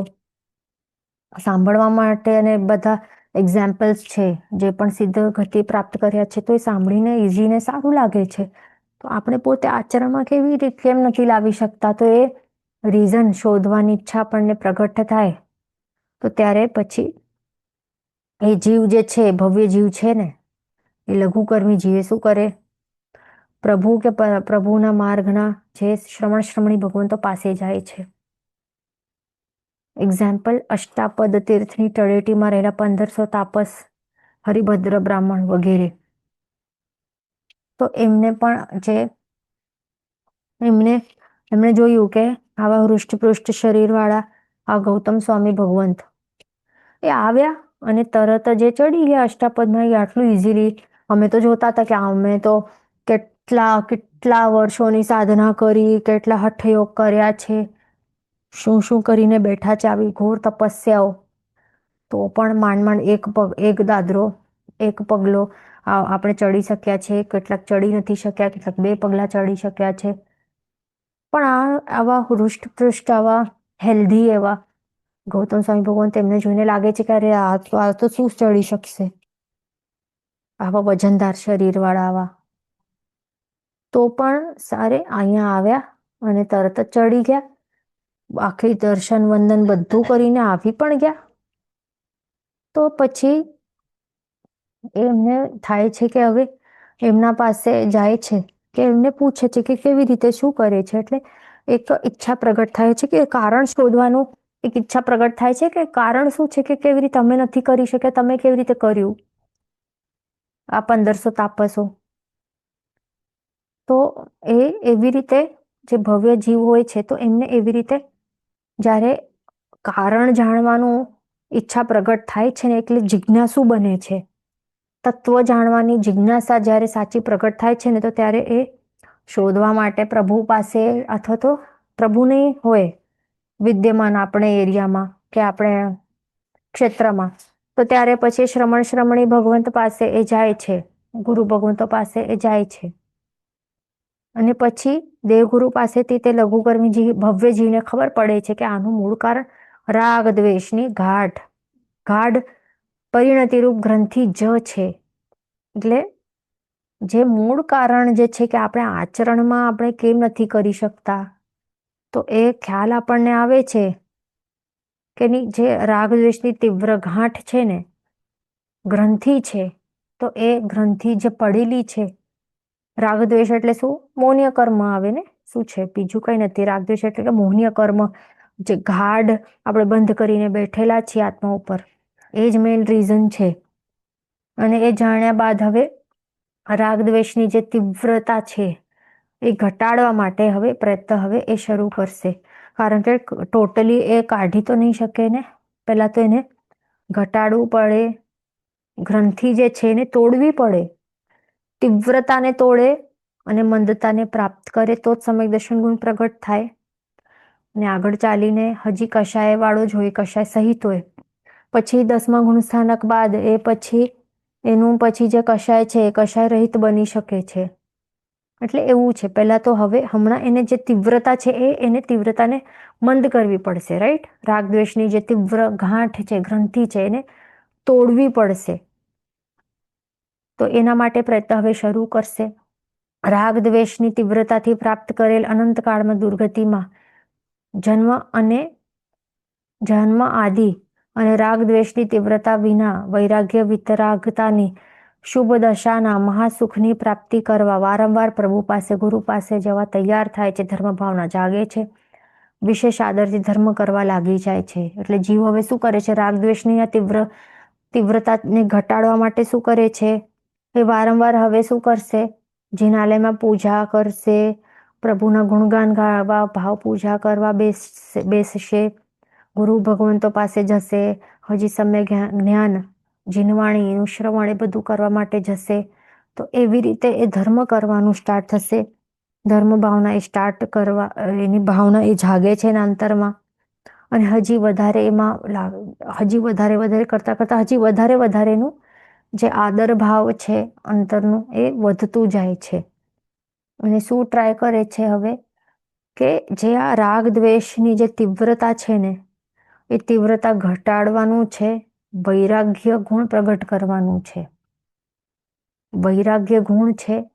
સાંભળવા માટે અને બધા એક્ઝામ્પલ્સ છે જે પણ સિદ્ધ ગતિ પ્રાપ્ત કર્યા છે, તો એ સાંભળીને ઇઝીને સારું લાગે છે, તો આપણે પોતે આચરણમાં કેવી રીતે કેમ નથી લાવી શકતા? તો એ રીઝન શોધવાની ઈચ્છા આપણને પ્રગટ થાય, તો ત્યારે પછી એ જીવ જે છે, ભવ્ય જીવ છે ને, એ લઘુકર્મી જીવે શું કરે? પ્રભુના માર્ગના જે શ્રમણી ભગવંતો પાસે જાય છે. એક્ઝામ્પલ, અષ્ટાપદ તીર્થની તળેટીમાં રહેલા 1500 તાપસ, હરિભદ્ર બ્રાહ્મણ વગેરે. તો એમણે જોયું કે આવા હૃષ્ટપૃષ્ટ શરીરવાળા આ ગૌતમ સ્વામી ભગવંત એ આવ્યા અને તરત જ ચડી ગયા અષ્ટાપદમાં. એ આટલું ઇઝીલી, અમે તો જોતા હતા કે અમે તો કેટલા વર્ષોની સાધના કરી, કેટલા હઠયોગ કર્યા છે, શું શું કરીને બેઠા છે, આવી ઘોર તપસ્યાઓ, તો પણ માંડ એક દાદરો, એક પગલો આપણે ચડી શક્યા છે. કેટલાક ચડી નથી શક્યા, કેટલાક 2 પગલા ચડી શક્યા છે. પણ આવા હૃષ્ટપૃષ્ટ, આવા હેલ્ધી એવા ગૌતમ સ્વામી ભગવાન, તેમને જોઈને લાગે છે કે અરે આ તો શું ચડી શકશે, આવા વજનદાર શરીર વાળા આવા. તો પણ સારે અહીંયા આવ્યા અને તરત જ ચડી ગયા, આખી દર્શન વંદન બધું કરીને આવી પણ ગયા. તો પછી એમને થાય છે કે હવે એમના પાસે જાય છે, કે એમને પૂછે છે કે કેવી રીતે શું કરે છે. એટલે એક ઈચ્છા પ્રગટ થાય છે કે કારણ શોધવાનું, એક ઈચ્છા પ્રગટ થાય છે કે કારણ શું છે, કે કેવી રીતે અમે નથી કરી શક્યા, તમે કેવી રીતે કર્યું આ 1500 તાપસો. તો એવી રીતે જે ભવ્ય જીવ હોય છે, તો એમને એવી રીતે જ્યારે કારણ જાણવાનું ઈચ્છા પ્રગટ થાય છે ને, એટલે જિજ્ઞાસુ બને છે. તત્વ જાણવાની જિજ્ઞાસા જ્યારે સાચી પ્રગટ થાય છે ને, તો ત્યારે એ શોધવા માટે પ્રભુ પાસે, અથવા તો પ્રભુની હોય વિદ્યમાન આપણે એરિયામાં કે આપણે ક્ષેત્રમાં, તો ત્યારે પછી શ્રમણી ભગવંત પાસે એ જાય છે, ગુરુ ભગવંતો પાસે એ જાય છે. અને પછી દેવગુરુ પાસેથી તે લઘુકર્મી જીવ, ભવ્ય જીવને ખબર પડે છે કે આનું મૂળ કારણ રાગ દ્વેષની ગાઢ પરિણતિરૂપ ગ્રંથિ જ છે. એટલે જે મૂળ કારણ જે છે કે આપણે આચરણમાં આપણે કેમ નથી કરી શકતા, તો એ ખ્યાલ આપણને આવે છે કે જે રાગ દ્વેષની તીવ્ર ગાંઠ છે ને, ગ્રંથિ છે, તો એ ગ્રંથિ જે પડેલી છે, રાગ દ્વેષ એટલે શું? મોહનીય કર્મ આવે ને, શું છે બીજું કઈ નથી. રાગ દ્વેષ એટલે કે મોહનીય કર્મ, જે ગાઢ આપણે બંધ કરીને બેઠેલા છીએ આત્મા ઉપર, એ જ મેઇન રીઝન છે. અને એ જાણ્યા બાદ હવે રાગ દ્વેષની જે તીવ્રતા છે એ ઘટાડવા માટે હવે પ્રયત્ન હવે એ શરૂ કરશે. કારણ કે ટોટલી એ કાઢી તો નહીં શકે ને, પહેલા તો એને ઘટાડવું પડે, ગ્રંથિ જે છે એને તોડવી પડે. તીવ્રતાને તોડે અને મંદતાને પ્રાપ્ત કરે તો જ સમ્યક દર્શન ગુણ પ્રગટ થાય. અને આગળ ચાલીને હજી કશાય વાળો જ હોય, કશાય સહિત હોય, પછી 10મા ગુણ સ્થાનક બાદ એ પછી એનું પછી જે કશાય છે એ કશાય રહિત બની શકે છે. એટલે એવું છે, પહેલા તો હવે હમણાં એને જે તીવ્રતા છે એને તીવ્રતાને મંદ કરવી પડશે, રાઈટ? રાગ દ્વેષની જે તીવ્ર ગાંઠ છે, ગ્રંથિ છે, એને તોડવી પડશે. તો એના માટે પ્રયત્ન હવે શરૂ કરશે. રાગ દ્વેષની તીવ્રતાથી પ્રાપ્ત કરેલ અનંતકાળમાં દુર્ગતિમાં જન્મ આદિ અને રાગ દ્વેષની તીવ્રતા વિના વૈરાગ્ય વિતરાગતાની શુભ દશાના મહાસુખની પ્રાપ્તિ કરવા વારંવાર પ્રભુ પાસે, ગુરુ પાસે જવા તૈયાર થાય છે. ધર્મ ભાવના જાગે છે, વિશેષ આદરથી ધર્મ કરવા લાગી જાય છે. એટલે જીવ હવે શું કરે છે? રાગ દ્વેષની તીવ્રતાને ઘટાડવા માટે શું કરે છે? એ વારંવાર હવે શું કરશે? જિનાલયમાં પૂજા કરશે, પ્રભુના ગુણગાન ગાવા, ભાવ પૂજા કરવા બેસશે, ગુરુ ભગવંતો પાસે જશે, હજી સમ્યક જ્ઞાન, જીનવાણીનું શ્રવણ એ બધું કરવા માટે જશે. તો એવી રીતે એ ધર્મ કરવાનું સ્ટાર્ટ થશે. ધર્મ ભાવના એ સ્ટાર્ટ કરવા, એની ભાવના એ જાગે છે એના અંતરમાં. અને હજી વધારે એમાં હજી વધારે કરતા હજી વધારેનું જે આદર ભાવ છે અંતરનું, એ વધતું જાય છે. અને શું ટ્રાય કરે છે હવે? કે જે આ રાગ દ્વેષની જે તીવ્રતા છે ને, એ તીવ્રતા ઘટાડવાનું છે, વૈરાગ્ય ગુણ પ્રગટ કરવાનું છે. વૈરાગ્ય ગુણ છે,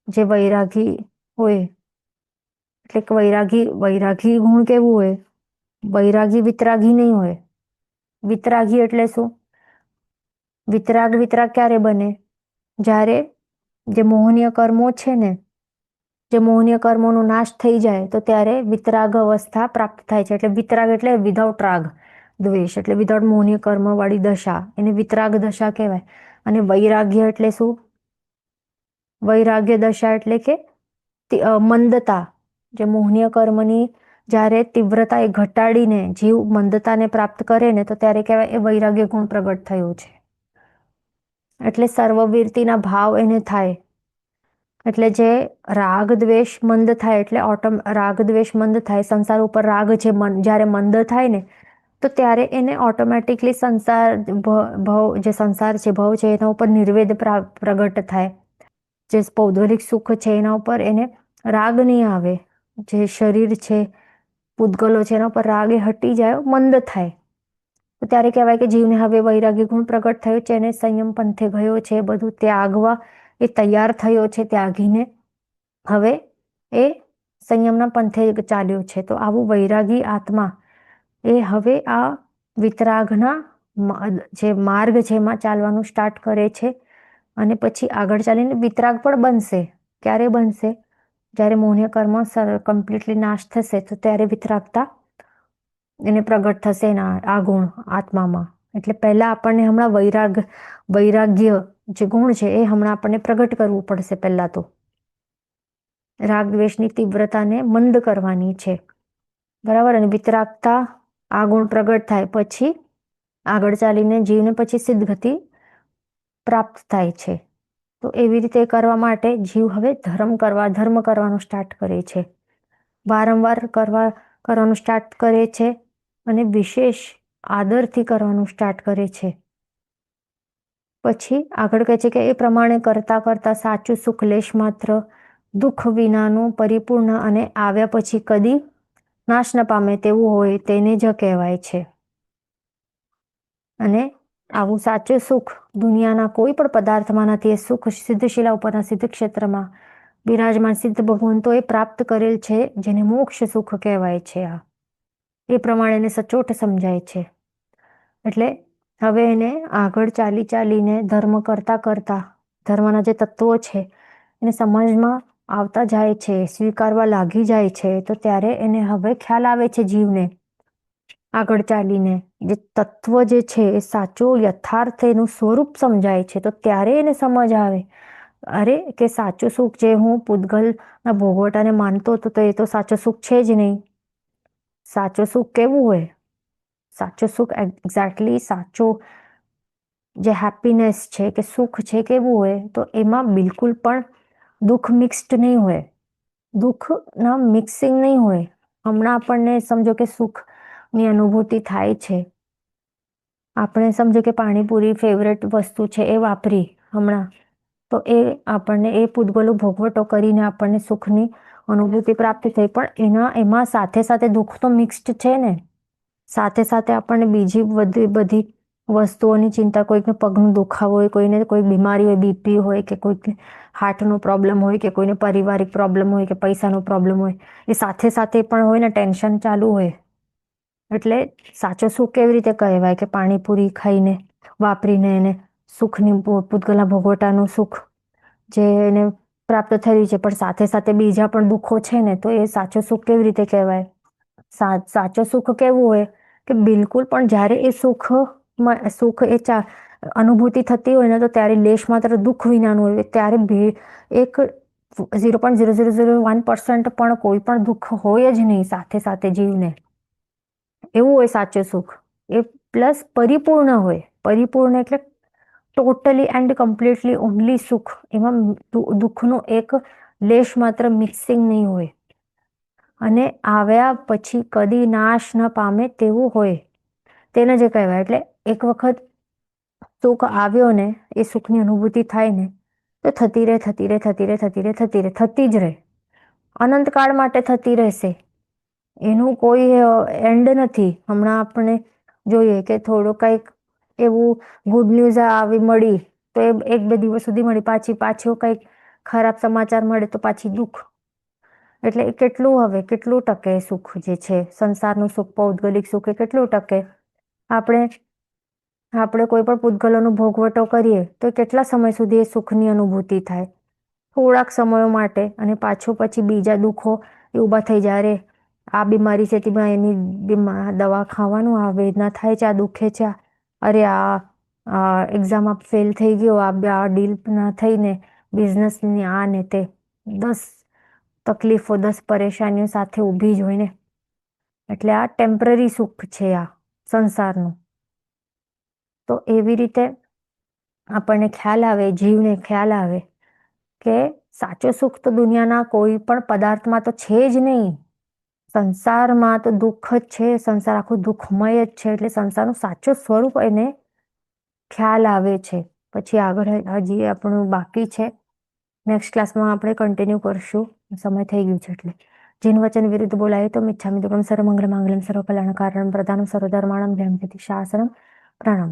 જે વૈરાગી હોય, એટલે કે વૈરાગી ગુણ કેવું હોય? વૈરાગી વિતરાગી નહીં હોય. વિતરાગી એટલે શું? વિતરાગ ક્યારે બને? જ્યારે જે મોહનીય કર્મો છે ને, જે મોહનીય કર્મોનો નાશ થઈ જાય તો ત્યારે વિતરાગ અવસ્થા પ્રાપ્ત થાય છે. એટલે વિતરાગ એટલે વિધાઉટ રાગ દ્વેષ, એટલે વિધાઉટ મોહનીય કર્મ વાળી દશા, એને વિતરાગ દશા કહેવાય. અને વૈરાગ્ય એટલે શું? વૈરાગ્ય દશા એટલે કે મંદતા, જે મોહનીય કર્મની જ્યારે તીવ્રતા એ ઘટાડીને જીવ મંદતાને પ્રાપ્ત કરે ને, તો ત્યારે કહેવાય એ વૈરાગ્ય ગુણ પ્રગટ થયો છે. એટલે સર્વવીરતીના ભાવ એને થાય. એટલે જે રાગ દ્વેષ મંદ થાય, એટલે રાગ દ્વેષ મંદ થાય, સંસાર ઉપર રાગ જે જ્યારે મંદ થાય ને, તો ત્યારે એને ઓટોમેટિકલી જે સંસાર છે, ભવ છે, એના ઉપર નિર્વેદ પ્રગટ થાય. જે પૌદ્ગલિક સુખ છે એના ઉપર એને રાગ નહીં આવે. જે શરીર છે, પૂતગલો છે, એના ઉપર રાગ એ હટી જાય, મંદ થાય. તો ત્યારે કહેવાય કે જીવને હવે વૈરાગ્ય ગુણ પ્રગટ થયો છે, એને સંયમ પંથે ગયો છે, બધું ત્યાગવા એ તૈયાર થયો છે. ત્યાગીને હવે એ સંયમના પંથે ચાલ્યો છે. તો આવું વૈરાગી આત્મા એ હવે આ વિતરાગના જે માર્ગ છે એમાં ચાલવાનું સ્ટાર્ટ કરે છે. અને પછી આગળ ચાલીને વિતરાગ પણ બનશે. ક્યારે બનશે? જ્યારે મોહનીય કર્મ કમ્પ્લીટલી નાશ થશે, તો ત્યારે વિતરાગતા એને પ્રગટ થશે એના આ ગુણ આત્મામાં. એટલે પહેલા આપણને હમણાં વૈરાગ્ય જે ગુણ છે એ હમણાં આપણને પ્રગટ કરવું પડશે. પહેલા તો રાગ દ્વેષની તીવ્રતાને મંદ કરવાની છે, બરાબર. અને વિતરાગતા આ ગુણ પ્રગટ થાય પછી આગળ ચાલીને જીવને પછી સિદ્ધગતિ પ્રાપ્ત થાય છે. તો એવી રીતે કરવા માટે જીવ હવે ધર્મ કરવાનું સ્ટાર્ટ કરે છે. વારંવાર કરવાનું સ્ટાર્ટ કરે છે અને વિશેષ આદરથી કરવાનું સ્ટાર્ટ કરે છે. પછી આગળ કહે છે કે એ પ્રમાણે કરતા કરતા સાચું સુખ લેશ માત્ર દુઃખ વિનાનું પરિપૂર્ણ અને આવ્યા પછી કદી નાશ ન પામે તેવું હોય તેને જ કહેવાય છે. અને આવું સાચું સુખ દુનિયાના કોઈ પણ પદાર્થમાં નથી. એ સુખ સિદ્ધશિલા ઉપરના સિદ્ધ ક્ષેત્રમાં બિરાજમાન સિદ્ધ ભગવંતોએ પ્રાપ્ત કરેલ છે, જેને મોક્ષ સુખ કહેવાય છે. આ એ પ્રમાણે એને સચોટ સમજાય છે. એટલે હવે એને આગળ ચાલીને ધર્મ કરતા કરતા ધર્મના જે તત્વો છે એને સમજમાં આવતા જાય છે, સ્વીકારવા લાગી જાય છે. તો ત્યારે એને હવે ખ્યાલ આવે છે જીવને આગળ ચાલીને જે તત્વ જે છે એ સાચો યથાર્થ એનું સ્વરૂપ સમજાય છે. તો ત્યારે એને સમજ આવે, અરે કે સાચું સુખ જે હું પૂતગલના ભોગવટાને માનતો હતો તો એ તો સાચું સુખ છે જ નહીં. સાચું સુખ કેવું હોય? સાચું સુખ એક્ઝેક્ટલી સાચો જે હેપીનેસ છે કે સુખ છે કેવું હોય? તો એમાં બિલકુલ પણ દુઃખ મિક્સ્ડ નહીં હોય, દુઃખના મિક્સિંગ નહીં હોય. હમણાં આપણને સમજો કે સુખની અનુભૂતિ થાય છે, આપણે સમજો કે પાણીપુરી ફેવરેટ વસ્તુ છે એ વાપરી હમણાં, તો એ આપણને એ પૂતગલો ભોગવટો કરીને આપણને સુખની અનુભૂતિ પ્રાપ્ત થઈ, પણ એમાં સાથે સાથે દુઃખ તો મિક્સ્ડ છે ને. સાથે સાથે આપણને બીજી બધી વસ્તુઓની ચિંતા, કોઈકને પગનું દુખાવો હોય, કોઈને કોઈ બીમારી હોય, બીપી હોય, કે કોઈકને હાર્ટનો પ્રોબ્લેમ હોય, કે કોઈને પારિવારિક પ્રોબ્લેમ હોય, કે પૈસાનો પ્રોબ્લેમ હોય, એ સાથે સાથે પણ હોય ને, ટેન્શન ચાલુ હોય. એટલે સાચો સુખ કેવી રીતે કહેવાય? કે પાણીપુરી ખાઈને વાપરીને એને સુખની પૂતગલના ભોગવટાનું સુખ જે એને પ્રાપ્ત થયું છે, પણ સાથે સાથે બીજા પણ દુઃખો છે ને, તો એ સાચો સુખ કેવી રીતે કહેવાય? સાચો સુખ કેવું હોય? કે બિલકુલ પણ જ્યારે એ સુખ એ અનુભૂતિ થતી હોય ને, તો ત્યારે લેશ માત્ર દુઃખ વિનાનું હોય. ત્યારે એક 0.0001% પણ કોઈ પણ દુઃખ હોય જ નહીં સાથે સાથે જીવને. એવું હોય સાચું સુખ. એ પ્લસ પરિપૂર્ણ હોય. પરિપૂર્ણ એટલે ટોટલી એન્ડ કમ્પ્લીટલી ઓનલી સુખ. એમાં દુઃખનું એક લેશ માત્ર મિક્સિંગ નહીં હોય. અને આવ્યા પછી કદી નાશ ન પામે તેવું હોય, તેને જે કહેવાય. એટલે એક વખત સુખ આવ્યો ને, એ સુખની અનુભૂતિ થાય ને, તો થતી જ રહે. અનંતકાળ માટે થતી રહેશે. એનું કોઈ એન્ડ નથી. હમણાં આપણે જોઈએ કે થોડું કંઈક એવું ગુડ ન્યૂઝ આવી મળી તો એ 1-2 દિવસ સુધી મળી, પાછું કંઈક ખરાબ સમાચાર મળે તો પાછી દુઃખ. એટલે એ કેટલું ટકે સુખ જે છે સંસારનું સુખ, પૌદ્ગલિક સુખ, એ કેટલું ટકે? આપણે કોઈ પણ પૂતગલોનો ભોગવટો કરીએ તો કેટલા સમય સુધી એ સુખની અનુભૂતિ થાય? થોડાક સમયો માટે. અને પછી બીજા દુઃખો એ ઊભા થઈ જાય. અરે આ બીમારી છે, તેમાં એની દવા ખાવાનું, આ વેદના થાય છે, આ દુખે છે, અરે આ એક્ઝામ ફેલ થઈ ગયો, આ ડીલ ના થઈને, બિઝનેસની આ ને તે 10 તકલીફો, 10 પરેશાનીઓ સાથે ઊભી જ હોય ને. એટલે આ ટેમ્પરરી સુખ છે આ સંસારનું. તો એવી રીતે આપણને ખ્યાલ આવે, જીવને ખ્યાલ આવે કે સાચું સુખ તો દુનિયાના કોઈ પણ પદાર્થમાં તો છે જ નહીં. સંસારમાં તો દુઃખ જ છે. સંસાર આખું દુઃખમય જ છે. એટલે સંસારનું સાચું સ્વરૂપ એને ખ્યાલ આવે છે. પછી આગળ હજી આપણું બાકી છે. નેક્સ્ટ ક્લાસમાં આપણે કન્ટિન્યુ કરશું. સમય થઈ ગયું છે એટલે. જીન વચન વિરુદ્ધ બોલાય તો મિચ્છામિ દુક્કડમ સર્વમંગલ માંગલ્યમ સર્વકલ્યાણ કારણમ પ્રધાનમ સર્વધર્માણામ જયમ શાસનમ પ્રણામ.